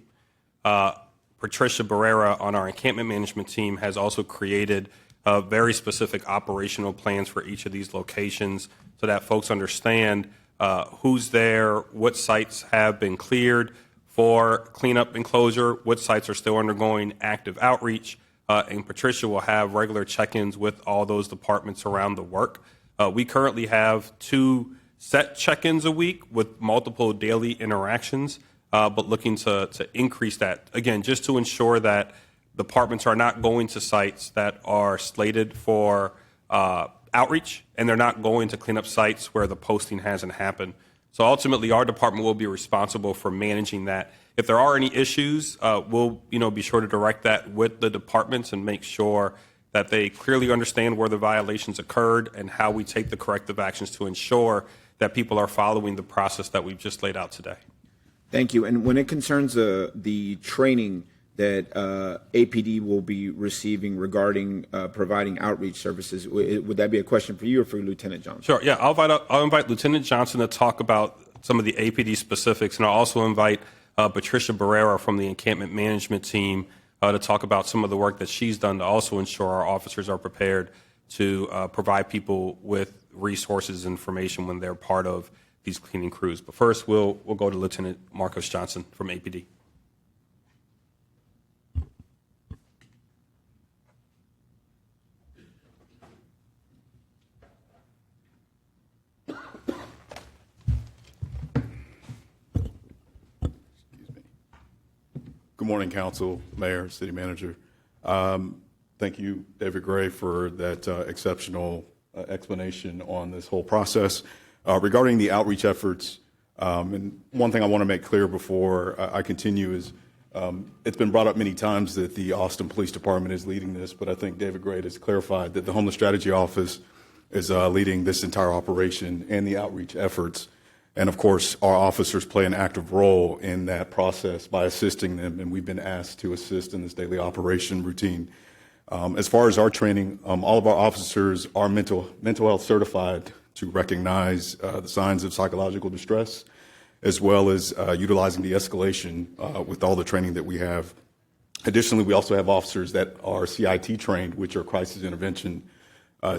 Patricia Barrera on our encampment management team has also created very specific operational plans for each of these locations so that folks understand who's there, what sites have been cleared for cleanup and closure, what sites are still undergoing active outreach, and Patricia will have regular check-ins with all those departments around the work. We currently have 2 set check-ins a week with multiple daily interactions, but looking to increase that, again, just to ensure that departments are not going to sites that are slated for outreach, and they're not going to clean up sites where the posting hasn't happened. So ultimately, our department will be responsible for managing that. If there are any issues, we'll be sure to direct that with the departments and make sure that they clearly understand where the violations occurred and how we take the corrective actions to ensure that people are following the process that we've just laid out today. Thank you. And when it concerns the training that APD will be receiving regarding providing outreach services, would that be a question for you or for Lieutenant Johnson? Sure. Yeah, I'll invite Lieutenant Johnson to talk about some of the APD specifics, and I'll also invite Patricia Barrera from the encampment management team to talk about some of the work that she's done to also ensure our officers are prepared to provide people with resources and information when they're part of these cleaning crews. But first, we'll go to Lieutenant Marcus Johnson from APD. Good morning, Council, Mayor, City Manager. Thank you, David Gray, for that exceptional explanation on this whole process. Regarding the outreach efforts, and one thing I want to make clear before I continue is it's been brought up many times that the Austin Police Department is leading this, but I think David Gray has clarified that the Homeless Strategy Office is leading this entire operation and the outreach efforts. And of course, our officers play an active role in that process by assisting them, and we've been asked to assist in this daily operation routine. As far as our training, all of our officers are mental health certified to recognize the signs of psychological distress, as well as utilizing de-escalation with all the training that we have. Additionally, we also have officers that are CIT trained, which are crisis intervention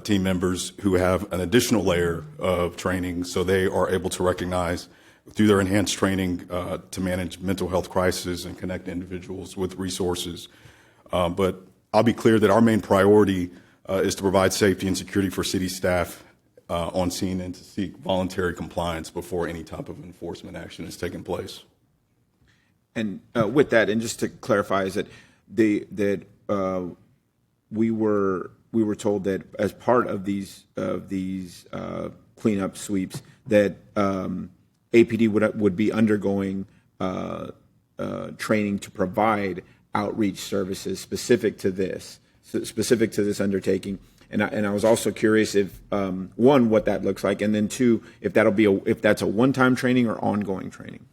team members who have an additional layer of training, so they are able to recognize through their enhanced training to manage mental health crises and connect individuals with resources. But I'll be clear that our main priority is to provide safety and security for city staff on scene and to seek voluntary compliance before any type of enforcement action is taking place. And with that, and just to clarify, is that we were told that as part of these cleanup sweeps that APD would be undergoing training to provide outreach services specific to this undertaking. And I was also curious if one, what that looks like, and then two, if that's a one-time training or ongoing training.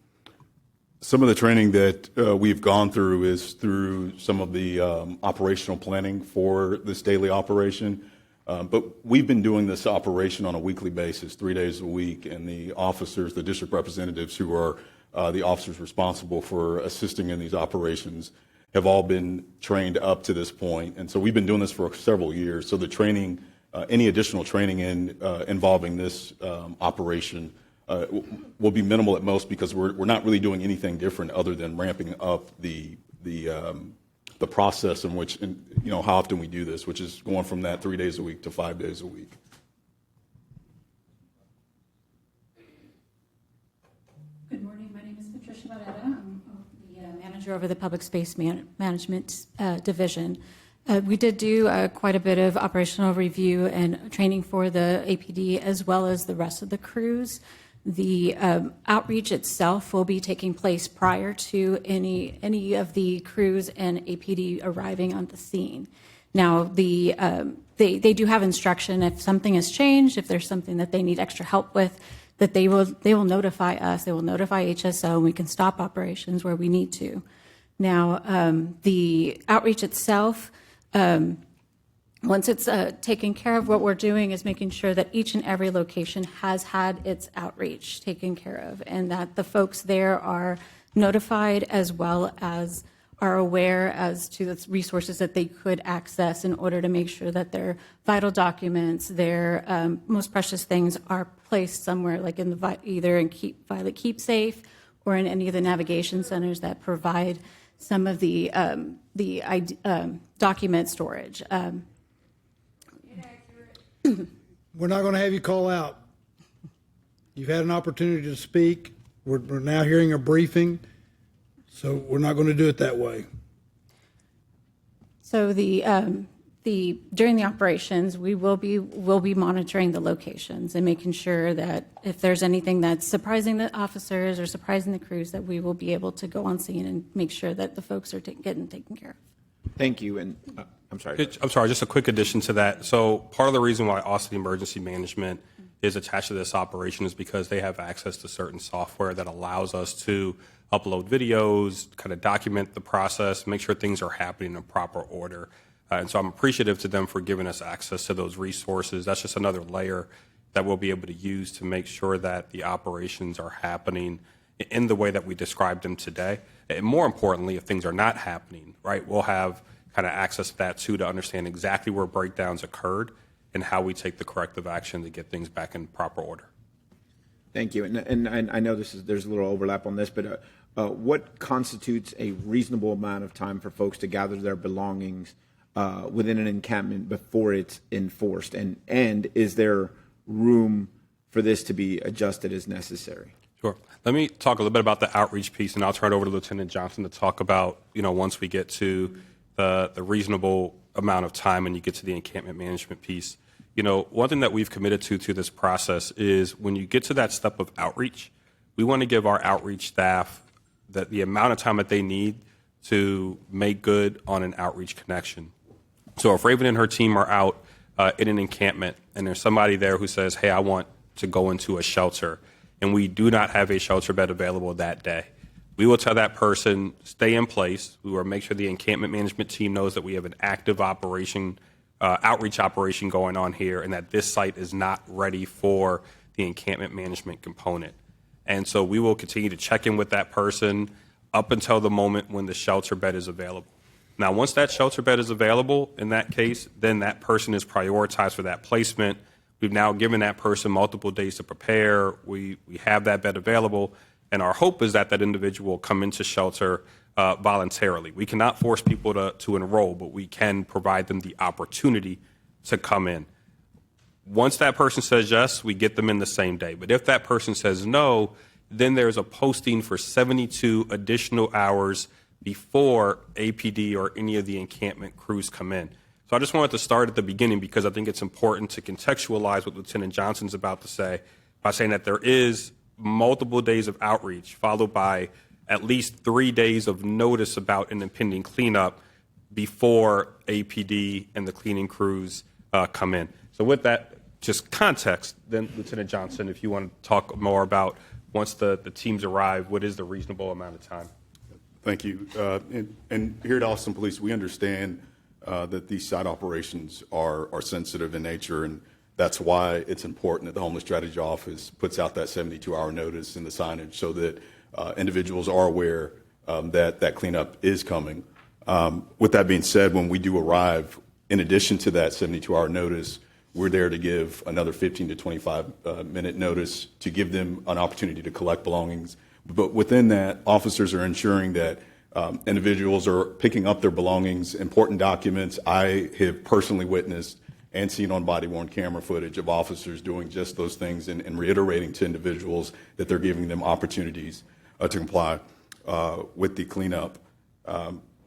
Some of the training that we've gone through is through some of the operational planning for this daily operation. But we've been doing this operation on a weekly basis, 3 days a week, and the officers, the district representatives who are the officers responsible for assisting in these operations have all been trained up to this point. And so we've been doing this for several years. So the training, any additional training involving this operation will be minimal at most, because we're not really doing anything different other than ramping up the process in which, how often we do this, which is going from that 3 days a week to 5 days a week. Good morning. My name is Patricia Barrera. I'm the manager over the Public Space Management Division. We did do quite a bit of operational review and training for the APD as well as the rest of the crews. The outreach itself will be taking place prior to any of the crews and APD arriving on the scene. Now, they do have instruction if something has changed, if there's something that they need extra help with, that they will notify us. They will notify HSO, and we can stop operations where we need to. Now, the outreach itself. Once it's taken care of, what we're doing is making sure that each and every location has had its outreach taken care of, and that the folks there are notified as well as are aware as to the resources that they could access in order to make sure that their vital documents, their most precious things are placed somewhere, like in the either in Violet Keep Safe or in any of the navigation centers that provide some of the document storage. We're not going to have you call out. You've had an opportunity to speak. We're now hearing a briefing, so we're not going to do it that way. So during the operations, we'll be monitoring the locations and making sure that if there's anything that's surprising the officers or surprising the crews, that we will be able to go on scene and make sure that the folks are getting taken care of. Thank you. And I'm sorry. Just a quick addition to that. So part of the reason why Austin Emergency Management is attached to this operation is because they have access to certain software that allows us to upload videos, kind of document the process, make sure things are happening in proper order. And so I'm appreciative to them for giving us access to those resources. That's just another layer that we'll be able to use to make sure that the operations are happening in the way that we described them today. And more importantly, if things are not happening, right, we'll have kind of access to that too, to understand exactly where breakdowns occurred and how we take the corrective action to get things back in proper order. Thank you. And I know there's a little overlap on this, but what constitutes a reasonable amount of time for folks to gather their belongings within an encampment before it's enforced? And is there room for this to be adjusted as necessary? Sure. Let me talk a little bit about the outreach piece, and I'll turn it over to Lieutenant Johnson to talk about, once we get to the reasonable amount of time and you get to the encampment management piece. One thing that we've committed to this process is when you get to that step of outreach, we want to give our outreach staff the amount of time that they need to make good on an outreach connection. So if Raven and her team are out in an encampment and there's somebody there who says, hey, I want to go into a shelter, and we do not have a shelter bed available that day, we will tell that person, stay in place. We will make sure the encampment management team knows that we have an active operation, outreach operation going on here, and that this site is not ready for the encampment management component. And so we will continue to check in with that person up until the moment when the shelter bed is available. Now, once that shelter bed is available, in that case, then that person is prioritized for that placement. We've now given that person multiple days to prepare. We have that bed available, and our hope is that that individual will come into shelter voluntarily. We cannot force people to enroll, but we can provide them the opportunity to come in. Once that person says yes, we get them in the same day. But if that person says no, then there's a posting for 72 additional hours before APD or any of the encampment crews come in. So I just wanted to start at the beginning because I think it's important to contextualize what Lieutenant Johnson's about to say by saying that there is multiple days of outreach followed by at least 3 days of notice about an impending cleanup before APD and the cleaning crews come in. So with that, just context, then Lieutenant Johnson, if you want to talk more about once the teams arrive, what is the reasonable amount of time? Thank you. And here at Austin Police, we understand that these site operations are sensitive in nature, and that's why it's important that the Homeless Strategy Office puts out that 72-hour notice in the signage so that individuals are aware that cleanup is coming. With that being said, when we do arrive, in addition to that 72-hour notice, we're there to give another 15 to 25-minute notice to give them an opportunity to collect belongings. But within that, officers are ensuring that individuals are picking up their belongings, important documents. I have personally witnessed and seen on body-worn camera footage of officers doing just those things and reiterating to individuals that they're giving them opportunities to comply with the cleanup.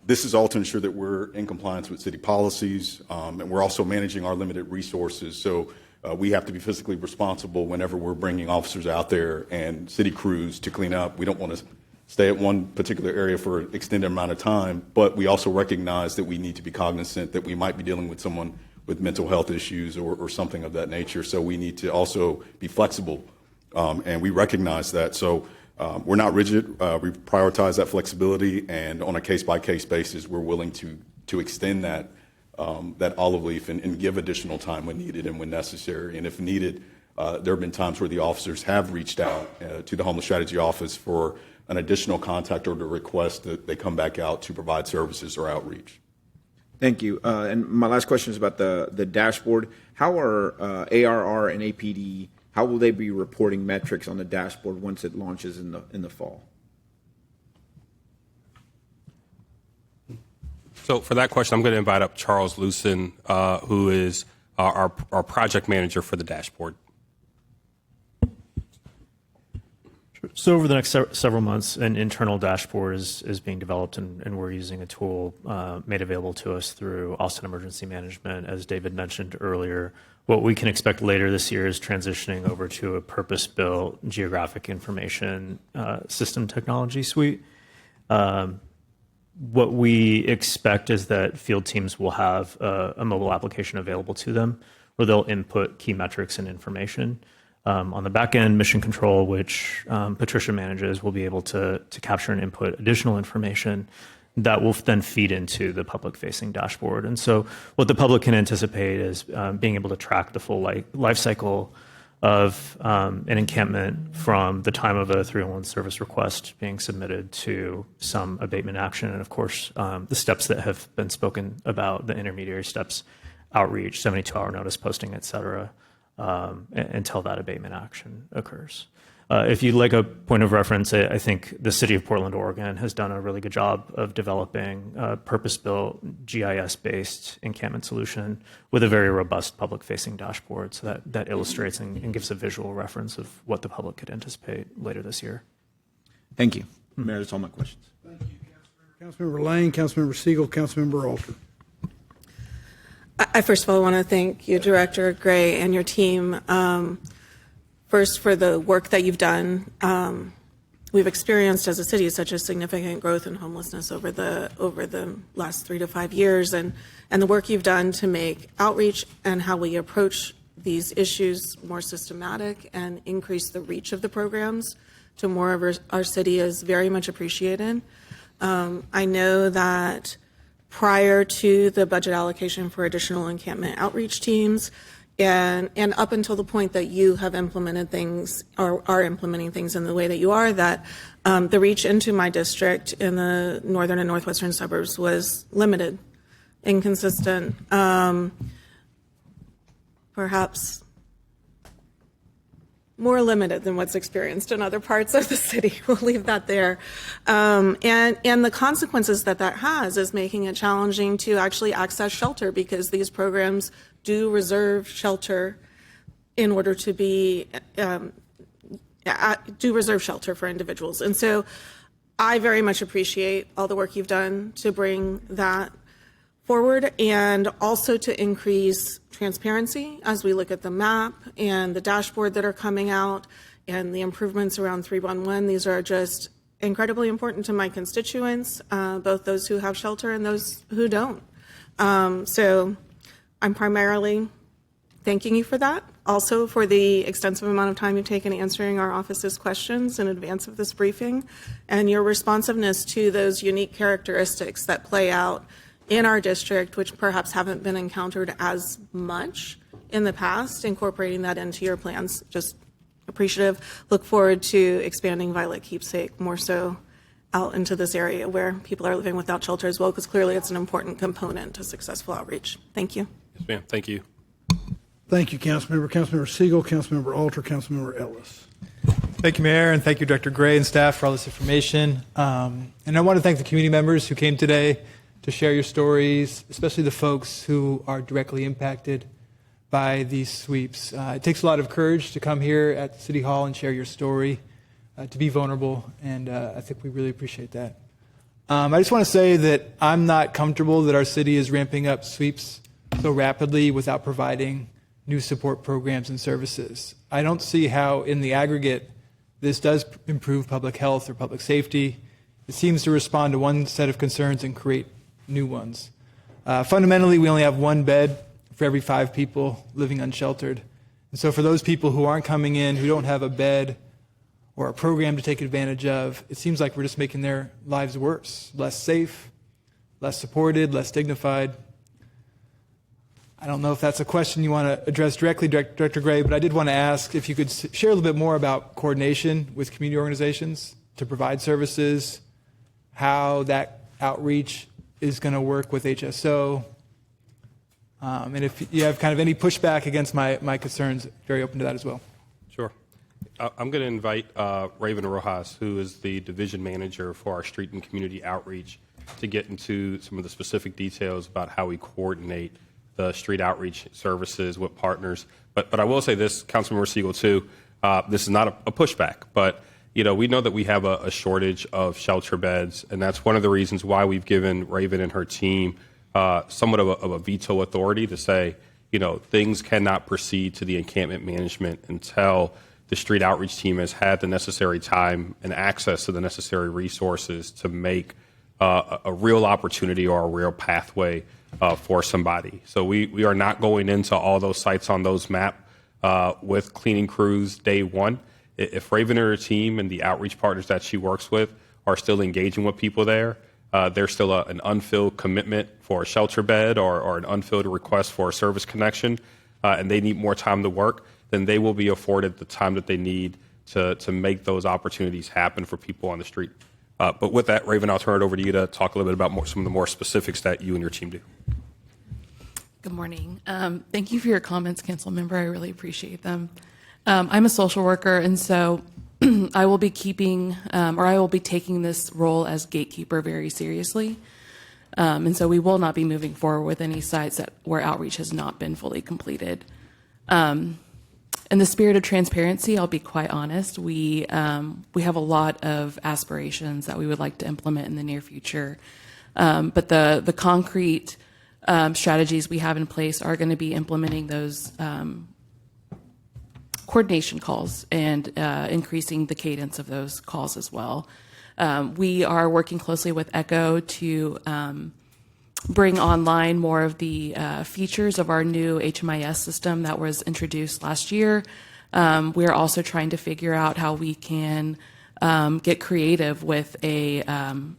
This is all to ensure that we're in compliance with city policies, and we're also managing our limited resources. So we have to be physically responsible whenever we're bringing officers out there and city crews to clean up. We don't want to stay at one particular area for an extended amount of time, but we also recognize that we need to be cognizant that we might be dealing with someone with mental health issues or something of that nature. So we need to also be flexible, and we recognize that. So we're not rigid. We prioritize that flexibility, and on a case-by-case basis, we're willing to extend that olive leaf and give additional time when needed and when necessary. And if needed, there have been times where the officers have reached out to the Homeless Strategy Office for an additional contact or to request that they come back out to provide services or outreach. Thank you. And my last question is about the dashboard. How are ARR and APD, how will they be reporting metrics on the dashboard once it launches in the fall? So for that question, I'm going to invite up Charles Lucen, who is our project manager for the dashboard. So over the next several months, an internal dashboard is being developed, and we're using a tool made available to us through Austin Emergency Management. As David mentioned earlier, what we can expect later this year is transitioning over to a purpose-built geographic information system technology suite. What we expect is that field teams will have a mobile application available to them where they'll input key metrics and information. On the back end, Mission Control, which Patricia manages, will be able to capture and input additional information that will then feed into the public-facing dashboard. And so what the public can anticipate is being able to track the full life cycle of an encampment from the time of a 301 service request being submitted to some abatement action, and of course, the steps that have been spoken about, the intermediary steps, outreach, 72-hour notice posting, et cetera, until that abatement action occurs. If you'd like a point of reference, I think the city of Portland, Oregon has done a really good job of developing a purpose-built GIS-based encampment solution with a very robust public-facing dashboard. So that illustrates and gives a visual reference of what the public could anticipate later this year. Thank you. Mayor, that's all my questions. Thank you, Councilmember Lane, Councilmember Siegel, Councilmember Alter. I first of all want to thank you, Director Gray, and your team. First, for the work that you've done. We've experienced as a city such a significant growth in homelessness over the last 3 to 5 years, and the work you've done to make outreach and how we approach these issues more systematic and increase the reach of the programs to more of our city is very much appreciated. I know that prior to the budget allocation for additional encampment outreach teams, and up until the point that you have implemented things or are implementing things in the way that you are, that the reach into my district in the northern and northwestern suburbs was limited, inconsistent, perhaps more limited than what's experienced in other parts of the city. We'll leave that there. And the consequences that has is making it challenging to actually access shelter, because these programs do reserve shelter in order to be, do reserve shelter for individuals. And so I very much appreciate all the work you've done to bring that forward, and also to increase transparency as we look at the map and the dashboard that are coming out and the improvements around 311. These are just incredibly important to my constituents, both those who have shelter and those who don't. So I'm primarily thanking you for that. also for the extensive amount of time you've taken answering our office's questions in advance of this briefing, and your responsiveness to those unique characteristics that play out in our district, which perhaps haven't been encountered as much in the past, incorporating that into your plans. Just appreciative. Look forward to expanding Violet Keepsake more so out into this area where people are living without shelter as well, because clearly it's an important component to successful outreach. Thank you. Yes, ma'am. Thank you. Thank you, Councilmember. Councilmember Siegel, Councilmember Alter, Councilmember Ellis. Thank you, Mayor, and thank you, Director Gray and staff, for all this information. And I want to thank the community members who came today to share your stories, especially the folks who are directly impacted by these sweeps. It takes a lot of courage to come here at City Hall and share your story, to be vulnerable, and I think we really appreciate that. I just want to say that I'm not comfortable that our city is ramping up sweeps so rapidly without providing new support programs and services. I don't see how, in the aggregate, this does improve public health or public safety. It seems to respond to one set of concerns and create new ones. Fundamentally, we only have one bed for every 5 people living unsheltered. And so for those people who aren't coming in, who don't have a bed or a program to take advantage of, it seems like we're just making their lives worse, less safe, less supported, less dignified. I don't know if that's a question you want to address directly, Director Gray, but I did want to ask if you could share a little bit more about coordination with community organizations to provide services, how that outreach is going to work with HSO, and if you have kind of any pushback against my concerns, very open to that as well. Sure. I'm going to invite Raven Rojas, who is the division manager for our street and community outreach, to get into some of the specific details about how we coordinate the street outreach services with partners. But I will say this, Councilmember Siegel, too, this is not a pushback, but we know that we have a shortage of shelter beds, and that's one of the reasons why we've given Raven and her team somewhat of a veto authority to say, things cannot proceed to the encampment management until the street outreach team has had the necessary time and access to the necessary resources to make a real opportunity or a real pathway for somebody. So we are not going into all those sites on those maps with cleaning crews day one. If Raven and her team and the outreach partners that she works with are still engaging with people there, there's still an unfilled commitment for a shelter bed or an unfilled request for a service connection, and they need more time to work, then they will be afforded the time that they need to make those opportunities happen for people on the street. But with that, Raven, I'll turn it over to you to talk a little bit about some of the more specifics that you and your team do. Good morning. Thank you for your comments, Council Member. I really appreciate them. I'm a social worker, and so I will be taking this role as gatekeeper very seriously. And so we will not be moving forward with any sites where outreach has not been fully completed. In the spirit of transparency, I'll be quite honest. We have a lot of aspirations that we would like to implement in the near future, but the concrete strategies we have in place are going to be implementing those coordination calls and increasing the cadence of those calls as well. We are working closely with ECHO to bring online more of the features of our new HMIS system that was introduced last year. We are also trying to figure out how we can get creative with a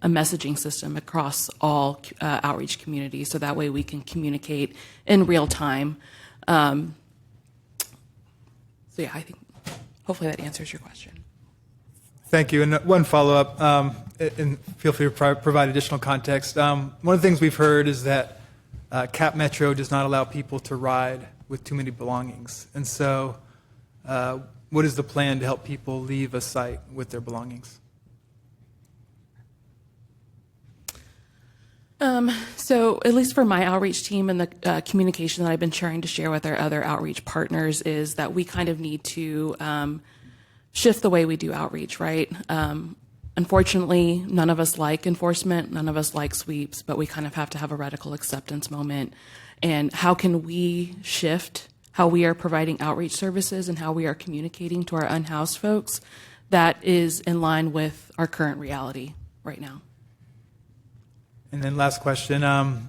messaging system across all outreach communities, so that way we can communicate in real time. So yeah, I think hopefully that answers your question. Thank you. And one follow-up, and feel free to provide additional context. One of the things we've heard is that Cap Metro does not allow people to ride with too many belongings. And so what is the plan to help people leave a site with their belongings? So at least for my outreach team and the communication that I've been trying to share with our other outreach partners is that we kind of need to shift the way we do outreach, right? Unfortunately, none of us like enforcement, none of us like sweeps, but we kind of have to have a radical acceptance moment. And how can we shift how we are providing outreach services and how we are communicating to our unhoused folks that is in line with our current reality right now? And then last question. My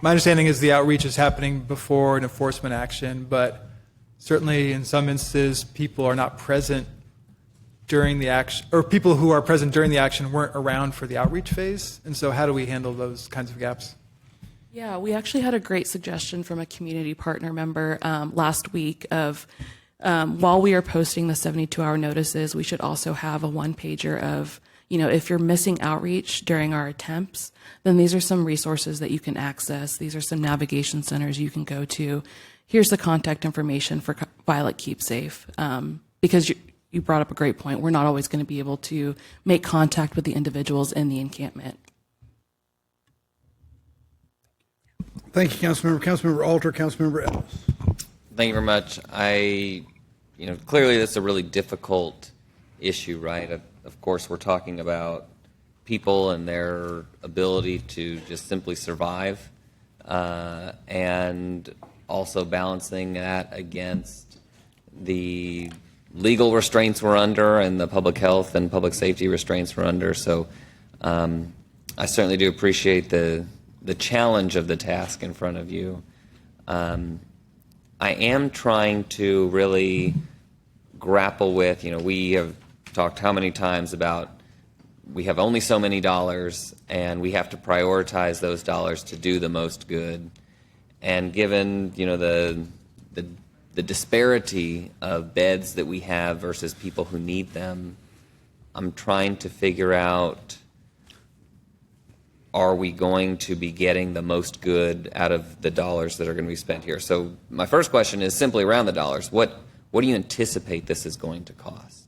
understanding is the outreach is happening before an enforcement action, but certainly in some instances, people are not present during the action, or people who are present during the action weren't around for the outreach phase. And so how do we handle those kinds of gaps? Yeah, we actually had a great suggestion from a community partner member last week of while we are posting the 72-hour notices, we should also have a one-pager of, if you're missing outreach during our attempts, then these are some resources that you can access. These are some navigation centers you can go to. Here's the contact information for Violet Keep Safe. Because you brought up a great point. We're not always going to be able to make contact with the individuals in the encampment. Thank you, Councilmember. Councilmember Alter, Councilmember Ellis. Thank you very much. Clearly this is a really difficult issue, right? Of course, we're talking about people and their ability to just simply survive, and also balancing that against the legal restraints we're under and the public health and public safety restraints we're under. So I certainly do appreciate the challenge of the task in front of you. I am trying to really grapple with, we have talked how many times about we have only so many dollars and we have to prioritize those dollars to do the most good. And given, the disparity of beds that we have versus people who need them, I'm trying to figure out, are we going to be getting the most good out of the dollars that are going to be spent here? So my first question is simply around the dollars. What do you anticipate this is going to cost?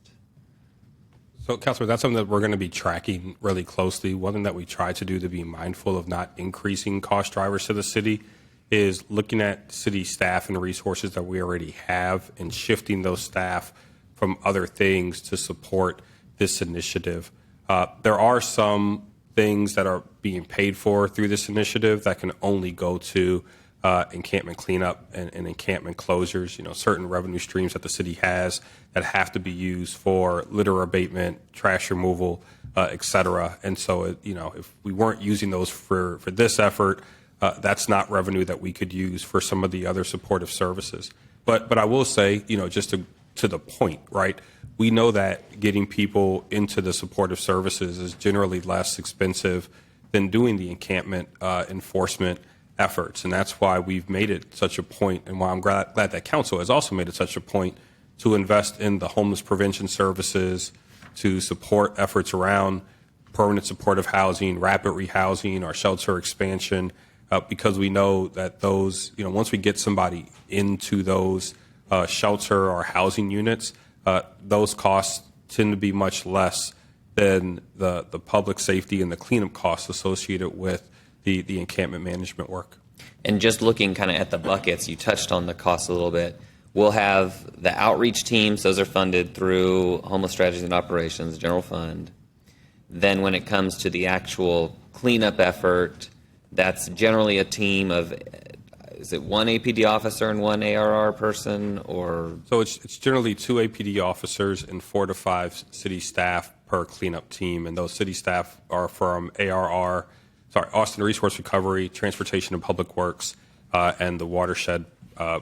So, Councilor, that's something that we're going to be tracking really closely. One thing that we try to do to be mindful of not increasing cost drivers to the city is looking at city staff and resources that we already have and shifting those staff from other things to support this initiative. There are some things that are being paid for through this initiative that can only go to encampment cleanup and encampment closures, certain revenue streams that the city has that have to be used for litter abatement, trash removal, et cetera. And so, if we weren't using those for this effort, that's not revenue that we could use for some of the other supportive services. But I will say, just to the point, right? We know that getting people into the supportive services is generally less expensive than doing the encampment enforcement efforts. And that's why we've made it such a point, and why I'm glad that council has also made it such a point to invest in the homeless prevention services, to support efforts around permanent supportive housing, rapid rehousing, our shelter expansion, because we know that those, once we get somebody into those shelter or housing units, those costs tend to be much less than the public safety and the cleanup costs associated with the encampment management work. And just looking kind of at the buckets, you touched on the cost a little bit. We'll have the outreach teams. Those are funded through Homeless Strategies and Operations, General Fund. Then when it comes to the actual cleanup effort, that's generally a team of, is it one APD officer and one ARR person, or? So it's generally 2 APD officers and 4 to 5 city staff per cleanup team. And those city staff are from Austin Resource Recovery, Transportation and Public Works, and the Watershed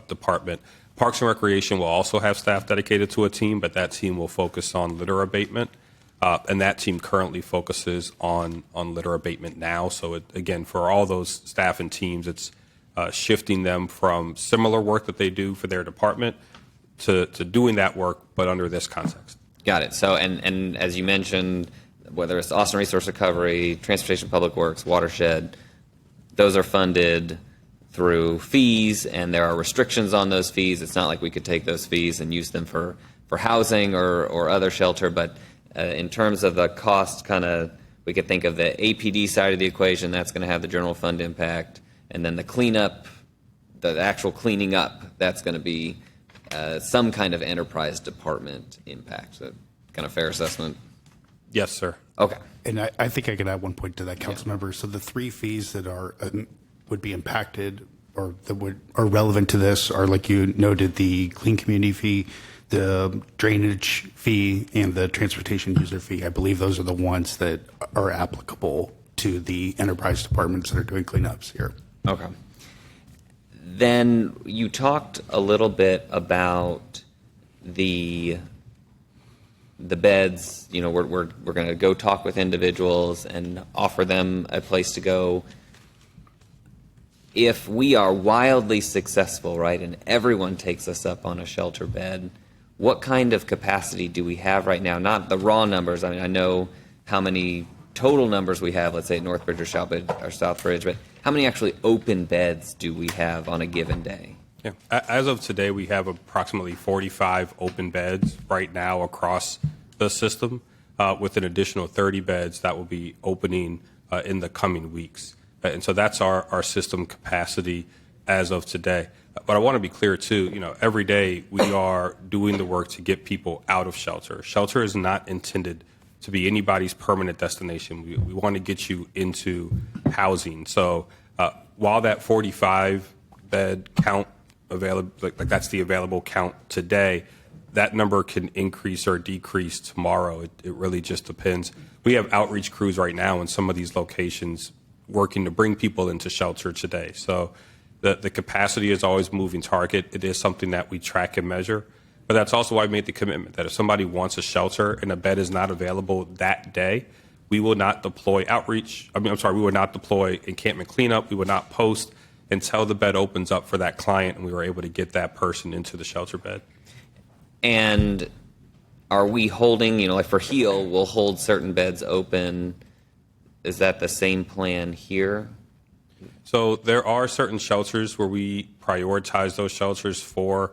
Department. Parks and Recreation will also have staff dedicated to a team, but that team will focus on litter abatement. And that team currently focuses on litter abatement now. So, again, for all those staff and teams, it's shifting them from similar work that they do for their department to doing that work, but under this context. Got it. So, and as you mentioned, whether it's Austin Resource Recovery, Transportation Public Works, Watershed, those are funded through fees, and there are restrictions on those fees. It's not like we could take those fees and use them for housing or other shelter, but in terms of the cost, we could think of the APD side of the equation. That's going to have the general fund impact, and then the cleanup, the actual cleaning up, that's going to be some kind of enterprise department impact. So, kind of fair assessment. Yes, sir. Okay. And I think I could add one point to that, council member. So the 3 fees that are would be impacted or that are relevant to this are, like you noted, the clean community fee, the drainage fee, and the transportation user fee. I believe those are the ones that are applicable to the enterprise departments that are doing cleanups here. Okay. Then you talked a little bit about the beds. You know, we're going to go talk with individuals and offer them a place to go. If we are wildly successful, right, and everyone takes us up on a shelter bed, what kind of capacity do we have right now? Not the raw numbers. I mean, I know how many total numbers we have, let's say at Northbridge or Southbridge, but how many actually open beds do we have on a given day? Yeah. As of today, we have approximately 45 open beds right now across the system, with an additional 30 beds that will be opening in the coming weeks. And so that's our system capacity as of today. But I want to be clear, too, you know, every day we are doing the work to get people out of shelter. Shelter is not intended to be anybody's permanent destination. We want to get you into housing. So while that 45 bed count available, like that's the available count today, that number can increase or decrease tomorrow. It really just depends. We have outreach crews right now in some of these locations working to bring people into shelter today. So the capacity is always a moving target. It is something that we track and measure. But that's also why I made the commitment that if somebody wants a shelter and a bed is not available that day, we will not deploy outreach. We will not deploy encampment cleanup. We will not post until the bed opens up for that client and we were able to get that person into the shelter bed. And are we holding, like for HEAL, we'll hold certain beds open. Is that the same plan here? So there are certain shelters where we prioritize those shelters for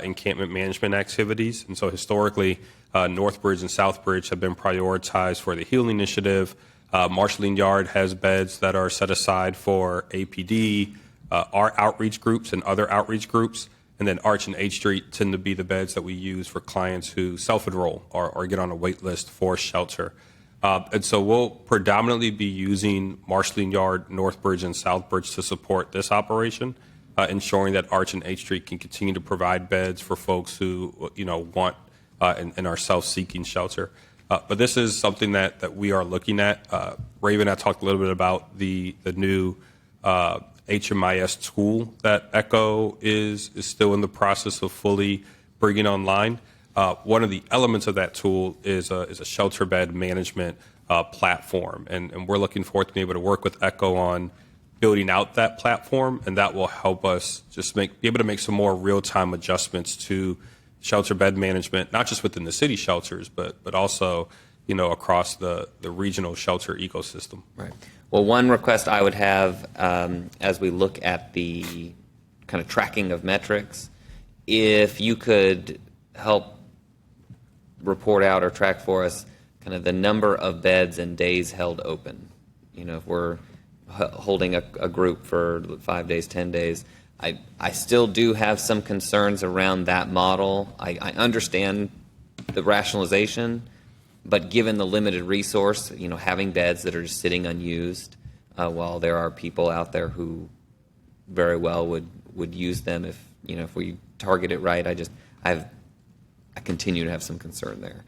encampment management activities. And so historically, Northbridge and Southbridge have been prioritized for the HEAL initiative. Marshalling Yard has beds that are set aside for APD, our outreach groups and other outreach groups. And then Arch and H Street tend to be the beds that we use for clients who self-enroll or get on a wait list for shelter. And so we'll predominantly be using Marshalling Yard, Northbridge, and Southbridge to support this operation, ensuring that Arch and H Street can continue to provide beds for folks who, want and are self-seeking shelter. But this is something that we are looking at. Raven, I talked a little bit about the new HMIS tool that ECHO is still in the process of fully bringing online. One of the elements of that tool is a shelter bed management platform, and we're looking forward to being able to work with ECHO on building out that platform, and that will help us just be able to make some more real-time adjustments to shelter bed management, not just within the city shelters, but also across the regional shelter ecosystem. Right. Well, one request I would have as we look at the kind of tracking of metrics, if you could help report out or track for us kind of the number of beds and days held open. If we're holding a group for 5 days, 10 days, I still do have some concerns around that model. I understand the rationalization, but given the limited resource, having beds that are just sitting unused, while there are people out there who very well would use them if we target it right, I continue to have some concern there.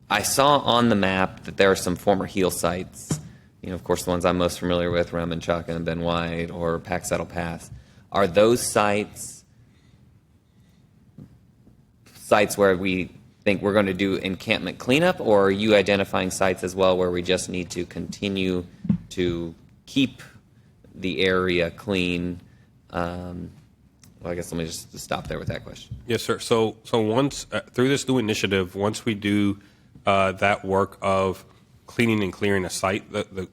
I saw on the map that there are some former HEAL sites. Of course, the ones I'm most familiar with, Remenchuk and Ben White or Pack Saddle Pass. Are those sites where we think we're going to do encampment cleanup, or are you identifying sites as well where we just need to continue to keep the area clean? Well, I guess let me just stop there with that question. Yes, sir. So once through this new initiative, once we do that work of cleaning and clearing a site,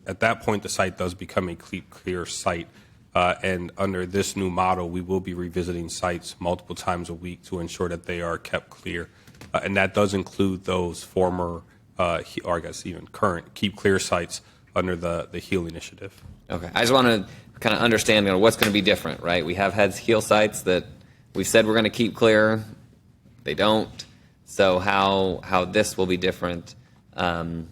at that point the site does become a clear site. And under this new model, we will be revisiting sites multiple times a week to ensure that they are kept clear. And that does include those former, or I guess even current, keep clear sites under the HEAL initiative. Okay. I just want to kind of understand what's going to be different, right? We have had HEAL sites that we've said we're going to keep clear. They don't. So how this will be different. And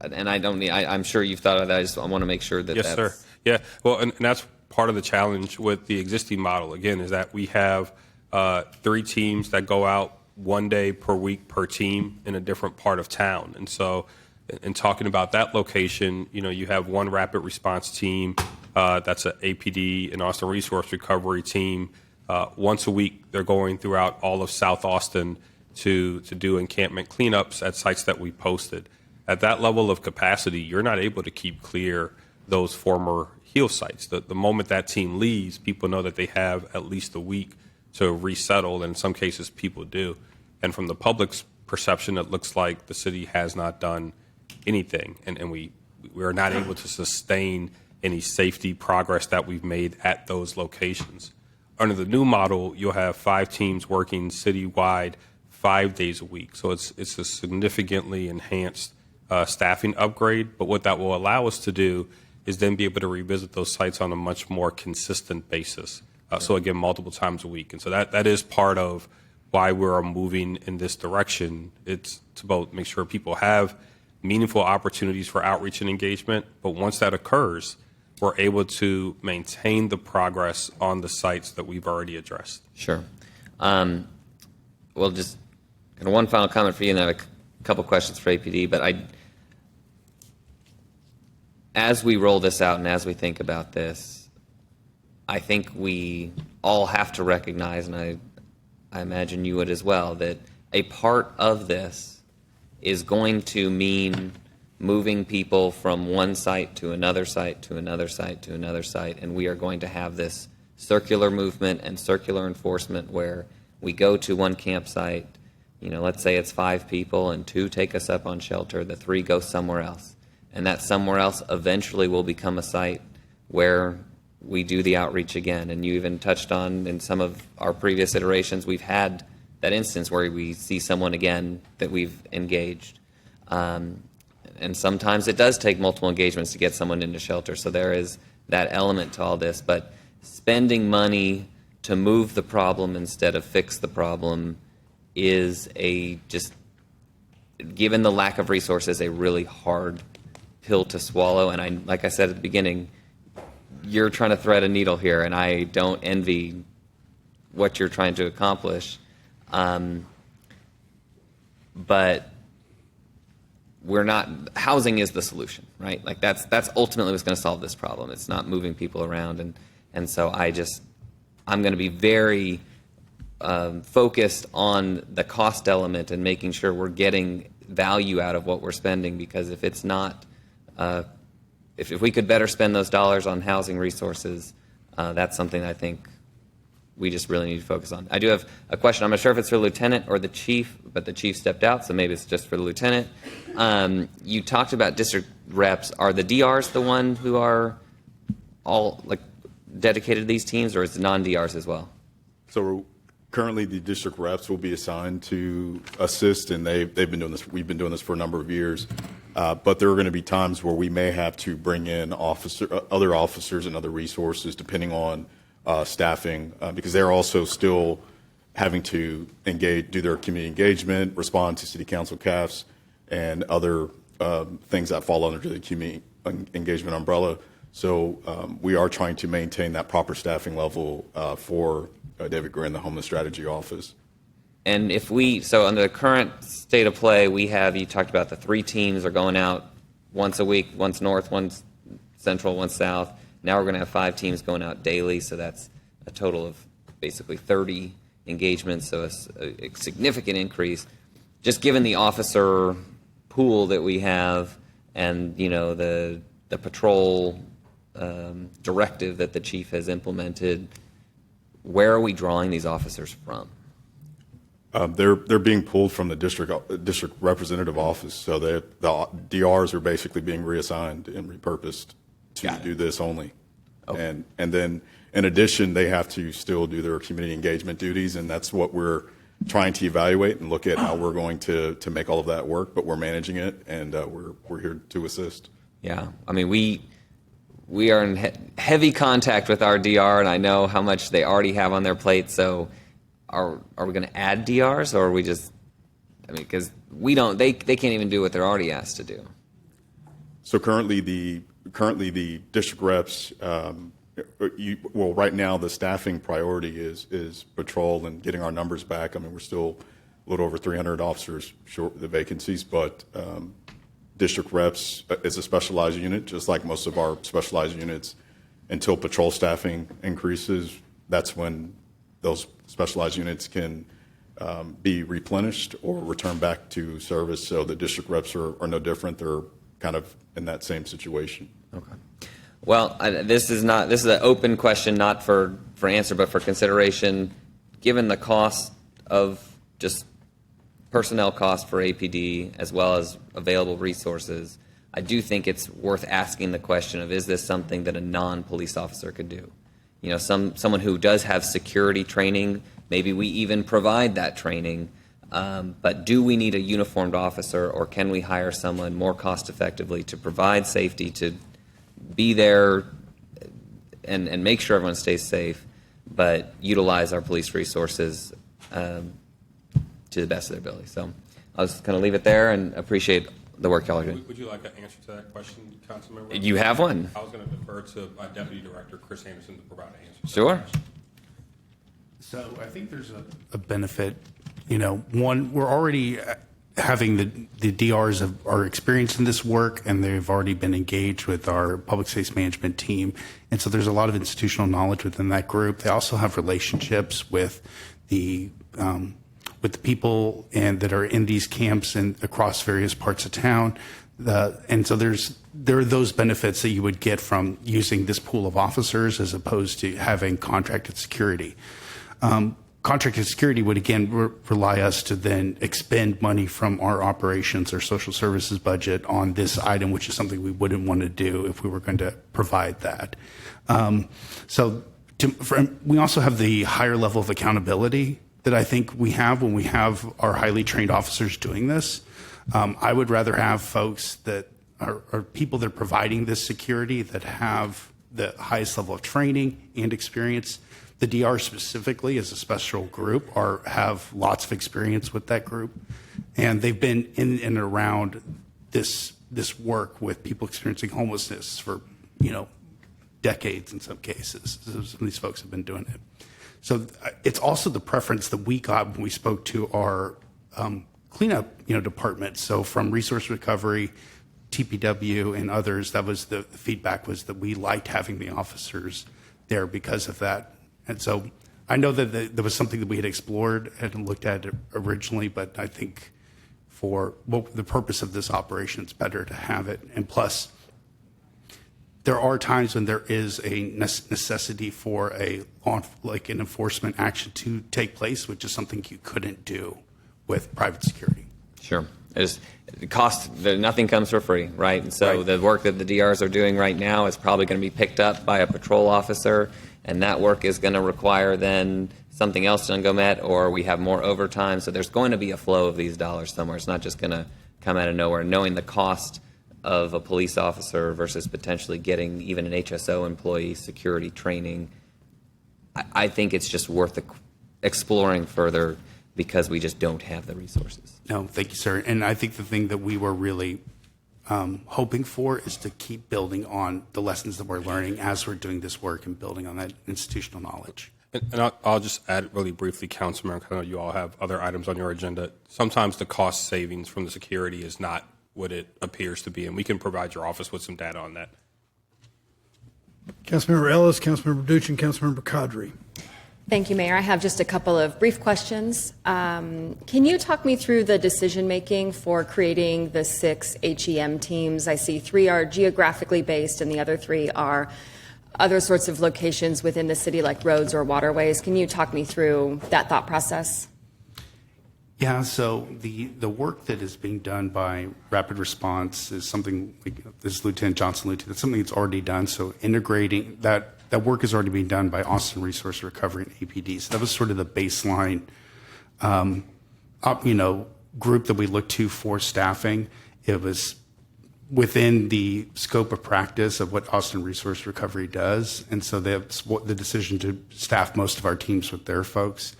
I'm sure you've thought of that. I want to make sure that yes, sir. Yeah. Well, and that's part of the challenge with the existing model, again, is that we have 3 teams that go out 1 day per week per team in a different part of town. And so in talking about that location, you have one rapid response team That's an APD and Austin Resource Recovery team. Once a week, they're going throughout all of South Austin to do encampment cleanups at sites that we posted. At that level of capacity, you're not able to keep clear those former heal sites. The moment that team leaves, people know that they have at least a week to resettle, and in some cases people do. And from the public's perception, it looks like the city has not done anything, and we are not able to sustain any safety progress that we've made at those locations. Under the new model, you'll have 5 teams working citywide 5 days a week. So it's a significantly enhanced staffing upgrade. But what that will allow us to do is then be able to revisit those sites on a much more consistent basis. So again, multiple times a week. And so that is part of why we're moving in this direction. It's to both make sure people have meaningful opportunities for outreach and engagement, but once that occurs, we're able to maintain the progress on the sites that we've already addressed. Sure. Well, just kind of one final comment for you, and I have a couple questions for APD. But as we roll this out and as we think about this, I think we all have to recognize, and I imagine you would as well, that a part of this is going to mean moving people from one site to another site to another site to another site, and we are going to have this circular movement and circular enforcement where we go to one campsite, let's say it's 5 people and 2 take us up on shelter, the 3 go somewhere else, and that somewhere else eventually will become a site where we do the outreach again. And you even touched on, in some of our previous iterations, we've had that instance where we see someone again that we've engaged. And sometimes it does take multiple engagements to get someone into shelter. So there is that element to all this. But spending money to move the problem instead of fix the problem is given the lack of resources, a really hard pill to swallow. And like I said at the beginning, you're trying to thread a needle here, and I don't envy what you're trying to accomplish. But housing is the solution, right? Like that's ultimately what's going to solve this problem. It's not moving people around. And so I'm going to be very focused on the cost element and making sure we're getting value out of what we're spending, because if it's not, if we could better spend those dollars on housing resources, that's something I think we just really need to focus on. I do have a question. I'm not sure if it's for the lieutenant or the chief, but the chief stepped out, so maybe it's just for the lieutenant. You talked about district reps. Are the DRs the one who are all dedicated to these teams, or is it non-DRs as well? So currently, the district reps will be assigned to assist, and they've been doing this. We've been doing this for a number of years. But there are going to be times where we may have to bring in other officers and other resources, depending on staffing, because they're also still having to do their community engagement, respond to city council CAFs, and other things that fall under the community engagement umbrella. So we are trying to maintain that proper staffing level for David Gray in the Homeless Strategy Office. And so under the current state of play, you talked about the 3 teams are going out once a week, once north, once central, once south. Now we're going to have 5 teams going out daily, so that's a total of basically 30 engagements, so a significant increase. Just given the officer pool that we have and, the patrol directive that the chief has implemented, where are we drawing these officers from? They're being pulled from the district representative office, so the DRs are basically being reassigned and repurposed to do this only. Okay. And then in addition, they have to still do their community engagement duties, and that's what we're trying to evaluate and look at how we're going to make all of that work. But we're managing it, and we're here to assist. Yeah, I mean we are in heavy contact with our DR, and I know how much they already have on their plate. So are we going to add DRs, or are we just? I mean, because they can't even do what they're already asked to do. So currently the district reps, right now the staffing priority is patrol and getting our numbers back. I mean, we're still a little over 300 officers short of the vacancies, but district reps is a specialized unit, just like most of our specialized units. until patrol staffing increases. That's when those specialized units can be replenished or returned back to service. So the district reps are no different. They're kind of in that same situation. Okay. Well, this is an open question, not for answer, but for consideration. Given the cost of just personnel costs for APD as well as available resources, I do think it's worth asking the question of, is this something that a non-police officer could do? You know, someone who does have security training, maybe we even provide that training, but do we need a uniformed officer, or can we hire someone more cost effectively to provide safety, to be there and make sure everyone stays safe, but utilize our police resources to the best of their ability? So I'll just kind of leave it there and appreciate the work y'all are doing. Would you like an answer to that question, Councilmember? You have one. I was going to defer to my Deputy Director, Chris Anderson, to provide an answer. Sure. So I think there's a benefit. You know, one, we're already having the DRs are experienced in this work, and they've already been engaged with our public safety management team. And so there's a lot of institutional knowledge within that group. They also have relationships with the people that are in these camps and across various parts of town. And so there are those benefits that you would get from using this pool of officers as opposed to having contracted security. Contracted security would, again, rely us to then expend money from our operations or social services budget on this item, which is something we wouldn't want to do if we were going to provide that. We also have the higher level of accountability that I think we have when we have our highly trained officers doing this. I would rather have folks that are people that are providing this security that have the highest level of training and experience. The DR specifically as a special group have lots of experience with that group, and they've been in and around this work with people experiencing homelessness for decades in some cases. Some of these folks have been doing it. So it's also the preference that we got when we spoke to our cleanup department. So from resource recovery, TPW, and others, that was the feedback, was that we liked having the officers there because of that. And so I know that there was something that we had explored and looked at originally, but I think for the purpose of this operation, it's better to have it. And plus, there are times when there is a necessity for an enforcement action to take place, which is something you couldn't do with private security. Sure. Nothing comes for free, right? And so the work that the DRs are doing right now is probably going to be picked up by a patrol officer, and that work is going to require then something else to go met, or we have more overtime. So there's going to be a flow of these dollars somewhere. It's not just going to come out of nowhere. Knowing the cost of a police officer versus potentially getting even an HSO employee security training, I think it's just worth exploring further because we just don't have the resources. No, thank you, sir. And I think the thing that we were really hoping for is to keep building on the lessons that we're learning as we're doing this work and building on that institutional knowledge. And I'll just add really briefly, Councilman, I know you all have other items on your agenda. Sometimes the cost savings from the security is not what it appears to be, and we can provide your office with some data on that. Councilmember Ellis, Councilmember Duchin, and Councilmember Kadri. Thank you, Mayor. I have just a couple of brief questions. Can you talk me through the decision-making for creating the 6 HEM teams? I see 3 are geographically based and the other 3 are other sorts of locations within the city, like roads or waterways. Can you talk me through that thought process? Yeah, so the work that is being done by Rapid Response is something, this Lieutenant Johnson alluded to, that's something that's already done. So integrating that work is already being done by Austin Resource Recovery and APD. So that was sort of the baseline, group that we looked to for staffing. It was within the scope of practice of what Austin Resource Recovery does. And so they have the decision to staff most of our teams with their folks.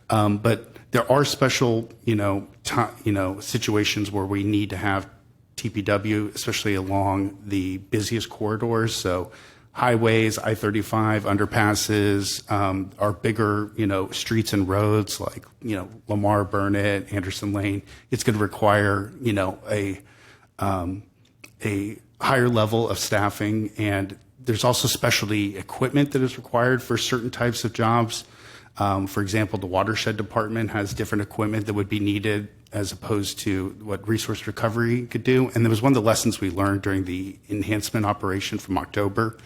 But there are special, situations where we need to have TPW, especially along the busiest corridors. So highways, I-35, underpasses, our bigger, streets and roads like, Lamar, Burnett, Anderson Lane. It's going to require, a higher level of staffing, and there's also specialty equipment that is required for certain types of jobs. For example, the watershed department has different equipment that would be needed as opposed to what resource recovery could do. And there was one of the lessons we learned during the enhancement operation from October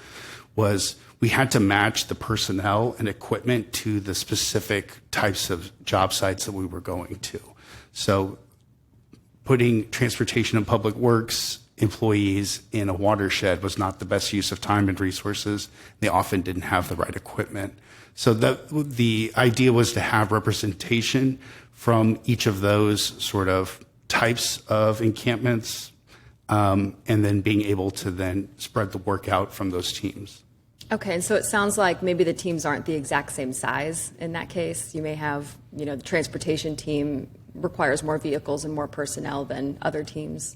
was we had to match the personnel and equipment to the specific types of job sites that we were going to. So putting transportation and public works employees in a watershed was not the best use of time and resources. They often didn't have the right equipment. So the idea was to have representation from each of those sort of types of encampments, and then being able to then spread the work out from those teams. Okay, and so it sounds like maybe the teams aren't the exact same size in that case. You may have, the transportation team requires more vehicles and more personnel than other teams.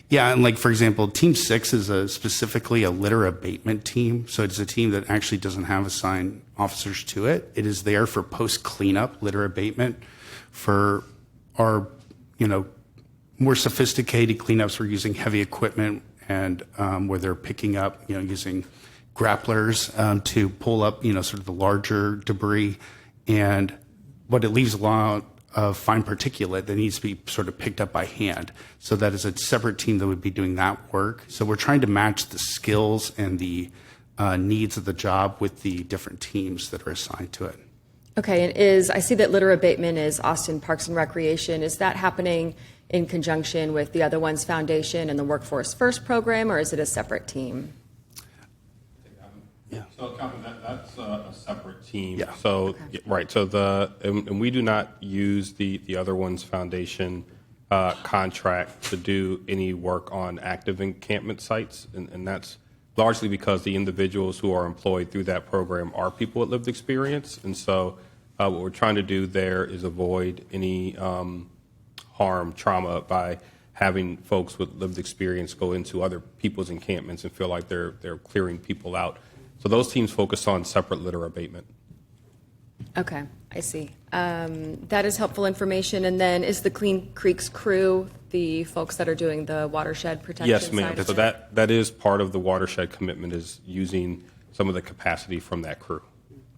Yeah, and like, for example, Team 6 is specifically a litter abatement team. So it's a team that actually doesn't have assigned officers to it. It is there for post-cleanup litter abatement. For our, more sophisticated cleanups, we're using heavy equipment and where they're picking up, using grapplers to pull up, sort of the larger debris. And what it leaves a lot of fine particulate that needs to be sort of picked up by hand. So that is a separate team that would be doing that work. So we're trying to match the skills and the needs of the job with the different teams that are assigned to it. Okay, and I see that litter abatement is Austin Parks and Recreation. Is that happening in conjunction with the Other Ones Foundation and the Workforce First program, or is it a separate team? Yeah. So, Calvin, that's a separate team. Yeah. So, right. So and we do not use the Other Ones Foundation contract to do any work on active encampment sites, and that's largely because the individuals who are employed through that program are people with lived experience, and so what we're trying to do there is avoid any harm, trauma by having folks with lived experience go into other people's encampments and feel like they're clearing people out. So those teams focus on separate litter abatement. Okay, I see. That is helpful information. And then is the Clean Creeks crew the folks that are doing the watershed protection? Yes, ma'am. side of So it? that is part of the watershed commitment, is using some of the capacity from that crew.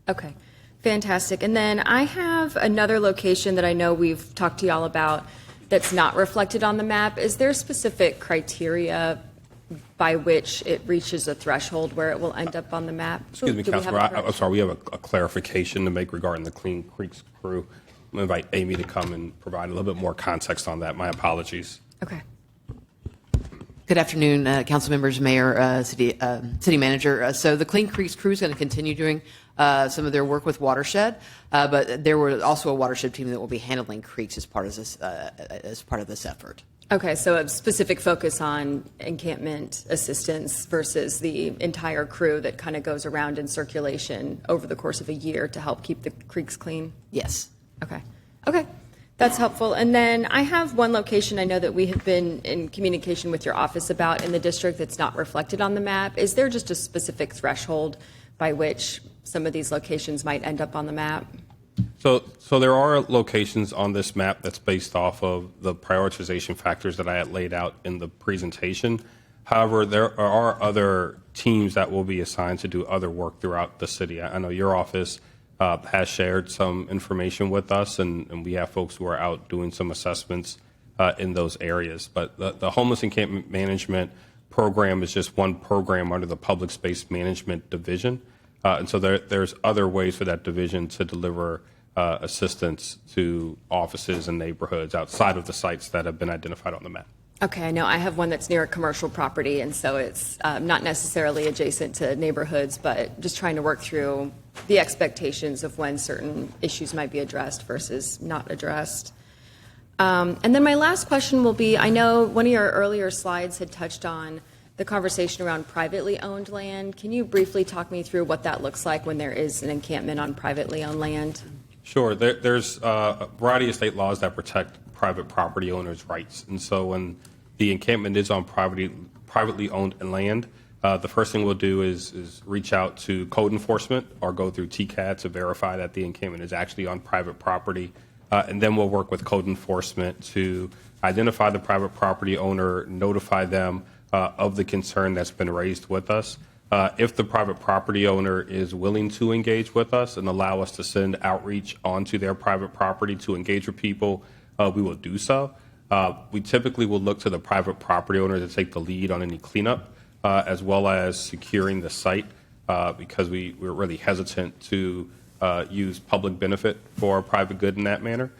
Okay, fantastic. And then I have another location that I know we've talked to y'all about that's not reflected on the map. Is there specific criteria by which it reaches a threshold where it will end up on the map? Excuse me, Do we have Councilor. a correct- I'm sorry. We have a clarification to make regarding the Clean Creeks crew. I'm going to invite Amy to come and provide a little bit more context on that. My apologies. Okay. Good afternoon, council members, mayor, city manager. So the Clean Creeks crew is going to continue doing some of their work with watershed, but there was also a watershed team that will be handling creeks as part of this effort. Okay, so a specific focus on encampment assistance versus the entire crew that kind of goes around in circulation over the course of a year to help keep the creeks clean? Yes. Okay, that's helpful. And then I have one location I know that we have been in communication with your office about in the district that's not reflected on the map. Is there just a specific threshold by which some of these locations might end up on the map? So there are locations on this map that's based off of the prioritization factors that I had laid out in the presentation. However, there are other teams that will be assigned to do other work throughout the city. I know your office has shared some information with us, and we have folks who are out doing some assessments in those areas. But the homeless encampment management program is just one program under the public space management division. And so there's other ways for that division to deliver assistance to offices and neighborhoods outside of the sites that have been identified on the map. Okay, I know I have one that's near a commercial property, and so it's not necessarily adjacent to neighborhoods, but just trying to work through the expectations of when certain issues might be addressed versus not addressed. And then my last question will be, I know one of your earlier slides had touched on the conversation around privately owned land. Can you briefly talk me through what that looks like when there is an encampment on privately owned land? Sure. There's a variety of state laws that protect private property owners' rights. And so when the encampment is on privately owned land, the first thing we'll do is reach out to code enforcement or go through TCAD to verify that the encampment is actually on private property. And then we'll work with code enforcement to identify the private property owner, notify them of the concern that's been raised with us. If the private property owner is willing to engage with us and allow us to send outreach onto their private property to engage with people, we will do so. We typically will look to the private property owner to take the lead on any cleanup, as well as securing the site, because we're really hesitant to use public benefit for private good in that manner.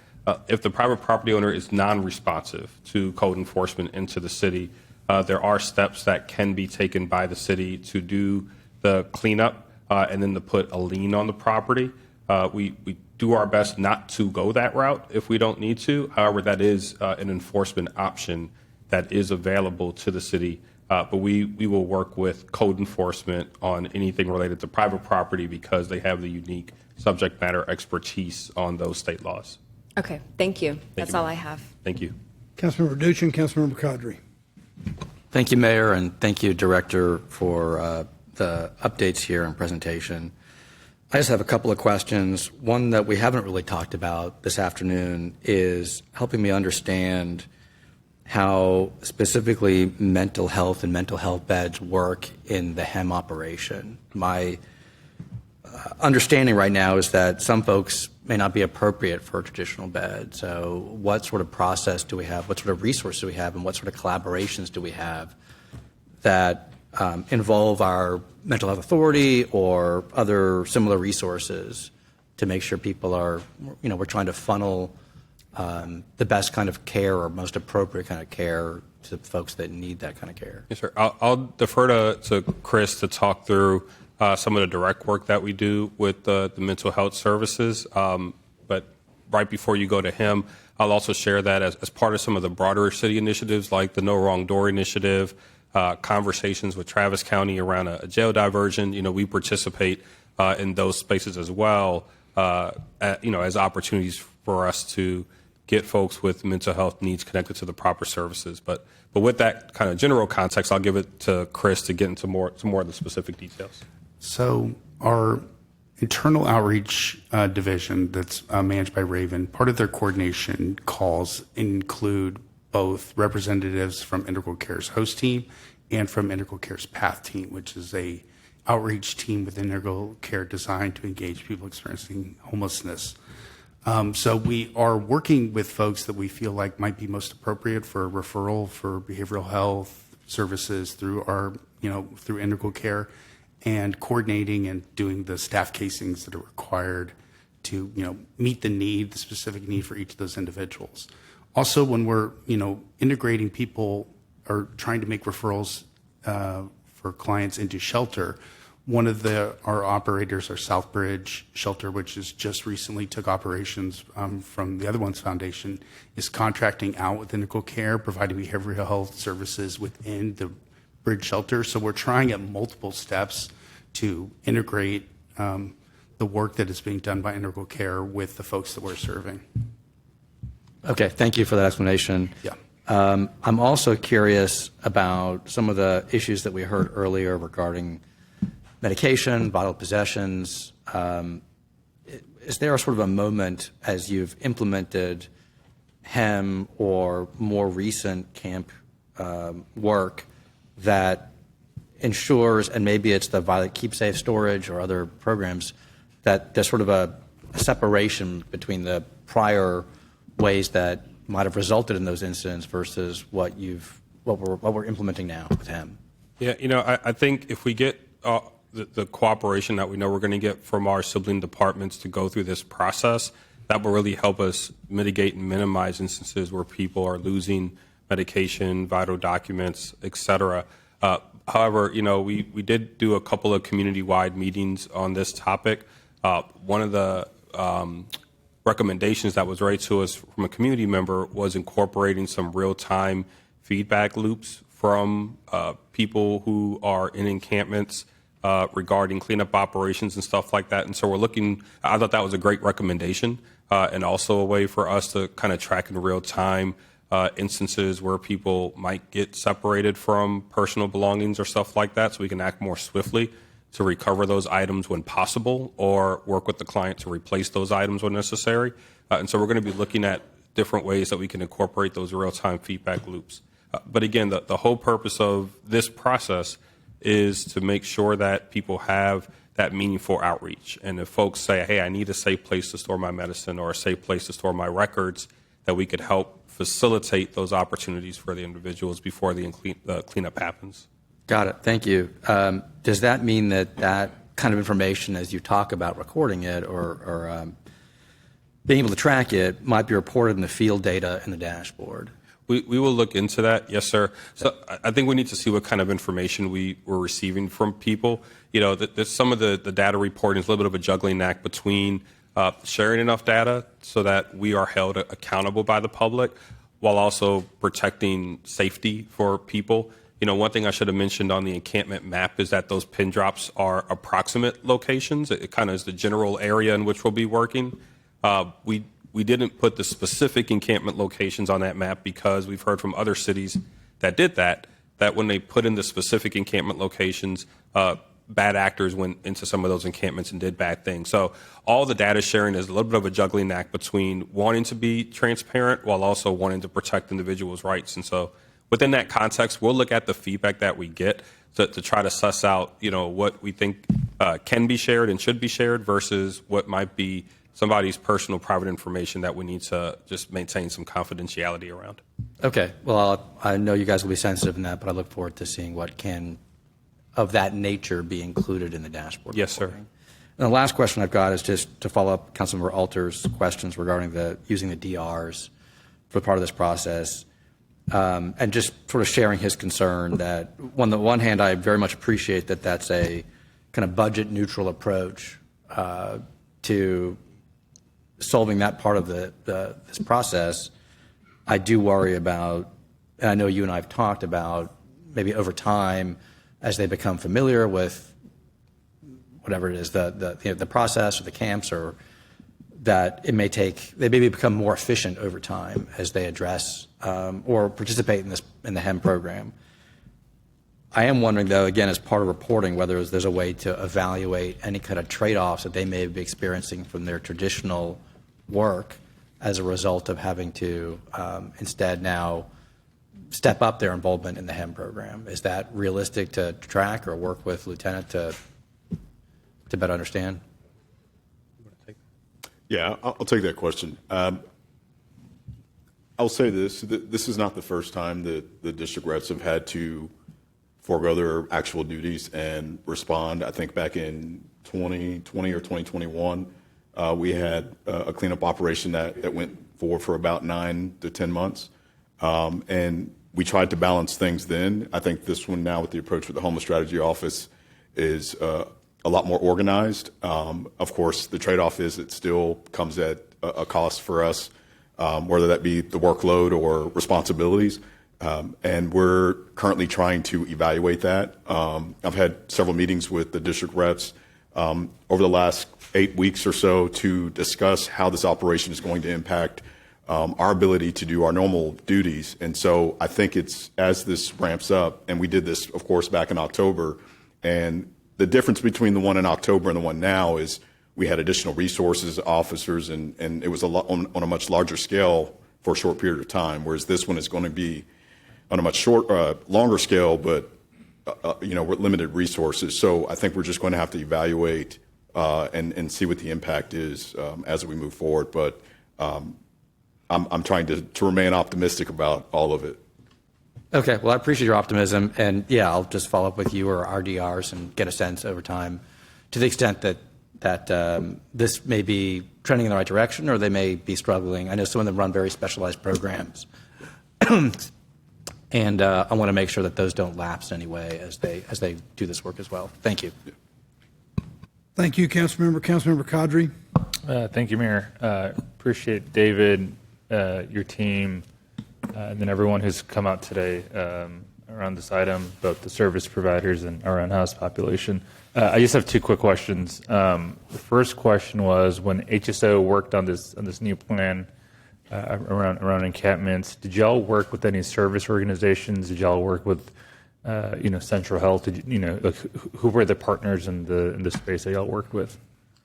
If the private property owner is non-responsive to code enforcement into the city, there are steps that can be taken by the city to do the cleanup and then to put a lien on the property. We do our best not to go that route if we don't need to. However, that is an enforcement option that is available to the city. But we will work with code enforcement on anything related to private property because they have the unique subject matter expertise on those state laws. Okay, thank you. That's all I have. Thank you. Councilmember Duchin, Councilmember Kadri. Thank you, Mayor, and thank you, Director, for the updates here and presentation. I just have a couple of questions. One that we haven't really talked about this afternoon is helping me understand how specifically mental health and mental health beds work in the HEM operation. My understanding right now is that some folks may not be appropriate for a traditional bed. So what sort of process do we have? What sort of resources do we have? And what sort of collaborations do we have that involve our mental health authority or other similar resources to make sure people are, we're trying to funnel the best kind of care or most appropriate kind of care to folks that need that kind of care? Yes, sir. I'll defer to Chris to talk through some of the direct work that we do with the mental health services. But right before you go to him, I'll also share that as part of some of the broader city initiatives like the No Wrong Door initiative, conversations with Travis County around a jail diversion. We participate in those spaces as well, as opportunities for us to get folks with mental health needs connected to the proper services. But with that kind of general context, I'll give it to Chris to get into more of the specific details. So our internal outreach division that's managed by Raven, part of their coordination calls include both representatives from Integral Care's host team and from Integral Care's PATH team, which is a outreach team within Integral Care designed to engage people experiencing homelessness. So we are working with folks that we feel like might be most appropriate for a referral for behavioral health services through through Integral Care, and coordinating and doing the staff casings that are required to, meet the specific need for each of those individuals. Also, when we're, integrating people or trying to make referrals for clients into shelter, one of our operators, our Southbridge Shelter, which has just recently took operations from the Other Ones Foundation, is contracting out with Integral Care, providing behavioral health services within the Bridge Shelter. So we're trying at multiple steps to integrate the work that is being done by Integral Care with the folks that we're serving. Okay, thank you for that explanation. Yeah. I'm also curious about some of the issues that we heard earlier regarding medication, vital possessions. Is there a sort of a moment as you've implemented HEM or more recent camp work that ensures, and maybe it's the Violet Keep Safe storage or other programs, that there's sort of a separation between the prior ways that might have resulted in those incidents versus what we're implementing now with HEM? Yeah, I think if we get the cooperation that we know we're going to get from our sibling departments to go through this process, that will really help us mitigate and minimize instances where people are losing medication, vital documents, et cetera. However, we did do a couple of community-wide meetings on this topic. One of the recommendations that was raised to us from a community member was incorporating some real-time feedback loops from people who are in encampments regarding cleanup operations and stuff like that. And so I thought that was a great recommendation and also a way for us to kind of track in real time instances where people might get separated from personal belongings or stuff like that, so we can act more swiftly to recover those items when possible or work with the client to replace those items when necessary. And so we're going to be looking at different ways that we can incorporate those real-time feedback loops. But again, the whole purpose of this process is to make sure that people have that meaningful outreach. And if folks say, hey, I need a safe place to store my medicine or a safe place to store my records, that we could help facilitate those opportunities for the individuals before the cleanup happens. Got it. Thank you. Does that mean that that kind of information, as you talk about recording it or being able to track it, might be reported in the field data in the dashboard? We will look into that, yes, sir. So I think we need to see what kind of information we're receiving from people. You know, some of the data reporting is a little bit of a juggling act between sharing enough data so that we are held accountable by the public while also protecting safety for people. You know, one thing I should have mentioned on the encampment map is that those pin drops are approximate locations. It kind of is the general area in which we'll be working. We didn't put the specific encampment locations on that map because we've heard from other cities that did that when they put in the specific encampment locations, bad actors went into some of those encampments and did bad things. So all the data sharing is a little bit of a juggling act between wanting to be transparent while also wanting to protect individuals' rights. And so within that context, we'll look at the feedback that we get to try to suss out, you know, what we think can be shared and should be shared versus what might be somebody's personal private information that we need to just maintain some confidentiality around. Okay. Well, I know you guys will be sensitive in that, but I look forward to seeing what can of that nature be included in the dashboard. Yes, sir. And the last question I've got is just to follow up Councilmember Alter's questions regarding using the DRs for part of this process, and just sort of sharing his concern that on the one hand, I very much appreciate that that's a kind of budget neutral approach to solving that part of this process. I do worry about, and I know you and I have talked about, maybe over time, as they become familiar with whatever it is, the process or the camps, or that they may become more efficient over time as they address or participate in the HEM program. I am wondering, though, again, as part of reporting, whether there's a way to evaluate any kind of trade-offs that they may be experiencing from their traditional work as a result of having to instead now step up their involvement in the HEM program. Is that realistic to track or work with Lieutenant to better understand? Yeah, I'll take that question. I'll say this. This is not the first time that the district reps have had to forego their actual duties and respond. I think back in 2020 or 2021, we had a cleanup operation that went forward for about 9 to 10 months. And we tried to balance things then. I think this one now with the approach with the Homeless Strategy Office is a lot more organized. Of course, the trade-off is it still comes at a cost for us, whether that be the workload or responsibilities. And we're currently trying to evaluate that. I've had several meetings with the district reps over the last 8 weeks or so to discuss how this operation is going to impact our ability to do our normal duties. And so I think it's as this ramps up, and we did this, of course, back in October, and the difference between the one in October and the one now is we had additional resources, officers, and it was a lot on a much larger scale for a short period of time, whereas this one is going to be on a much longer scale, but with limited resources. So I think we're just going to have to evaluate and see what the impact is as we move forward. But I'm trying to remain optimistic about all of it. Okay, well, I appreciate your optimism, and yeah, I'll just follow up with you or RDRs and get a sense over time to the extent that this may be trending in the right direction or they may be struggling. I know some of them run very specialized programs, and I want to make sure that those don't lapse in any way as they do this work as well. Thank you. Thank you, Councilmember. Councilmember Kadri. Thank you, Mayor. Appreciate David, your team, and then everyone who's come out today around this item, both the service providers and our unhoused population. I just have 2 quick questions. The first question was, when HSO worked on this new plan around encampments, did y'all work with any service organizations? Did y'all work with Central Health? Who were the partners in the space that y'all worked with?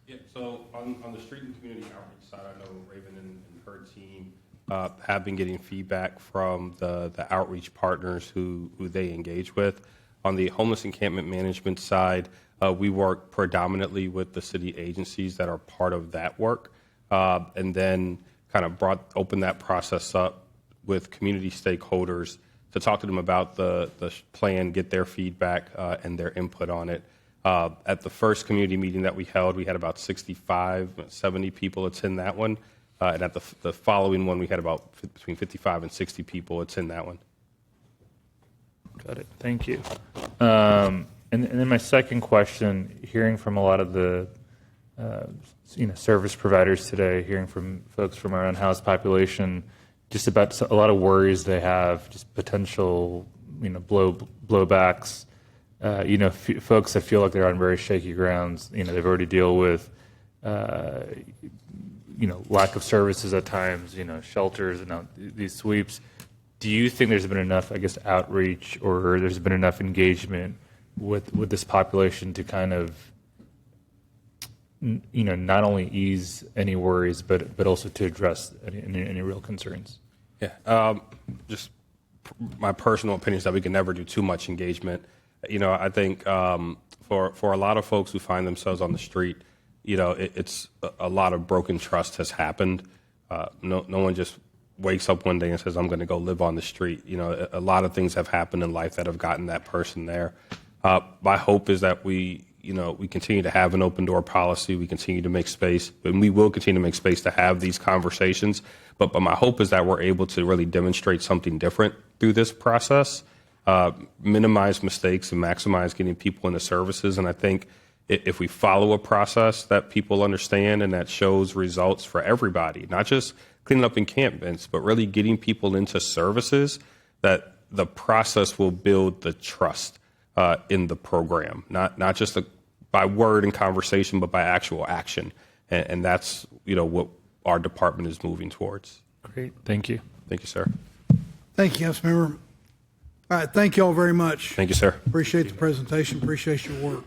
Yeah, so on the street and community outreach side, I know Raven and her team have been getting feedback from the outreach partners who they engage with. On the homeless encampment management side, we work predominantly with the city agencies that are part of that work, and then kind of opened that process up with community stakeholders to talk to them about the plan, get their feedback and their input on it. At the first community meeting that we held, we had about 65, 70 people attend that one. And at the following one, we had about between 55 and 60 people attend that one. Got it. Thank you. And then my second question, hearing from a lot of the service providers today, hearing from folks from our own house population, just about a lot of worries they have, just potential blowbacks. Folks that feel like they're on very shaky grounds. They've already dealt with lack of services at times. Shelters and these sweeps. Do you think there's been enough, outreach, or there's been enough engagement with this population to kind of, not only ease any worries, but also to address any real concerns? Yeah, just my personal opinion is that we can never do too much engagement. I think for a lot of folks who find themselves on the street, it's a lot of broken trust has happened. No one just wakes up one day and says, I'm going to go live on the street. A lot of things have happened in life that have gotten that person there. My hope is that we continue to have an open door policy. We continue to make space, and we will continue to make space to have these conversations. But my hope is that we're able to really demonstrate something different through this process, minimize mistakes and maximize getting people into services. And I think if we follow a process that people understand and that shows results for everybody, not just cleaning up encampments, but really getting people into services, that the process will build the trust in the program, not just by word and conversation, but by actual action. And that's, what our department is moving towards. Great. Thank you. Thank you, sir. Thank you, Councilmember. All right, thank you all very much. Thank you, sir. Appreciate the presentation, appreciate your work.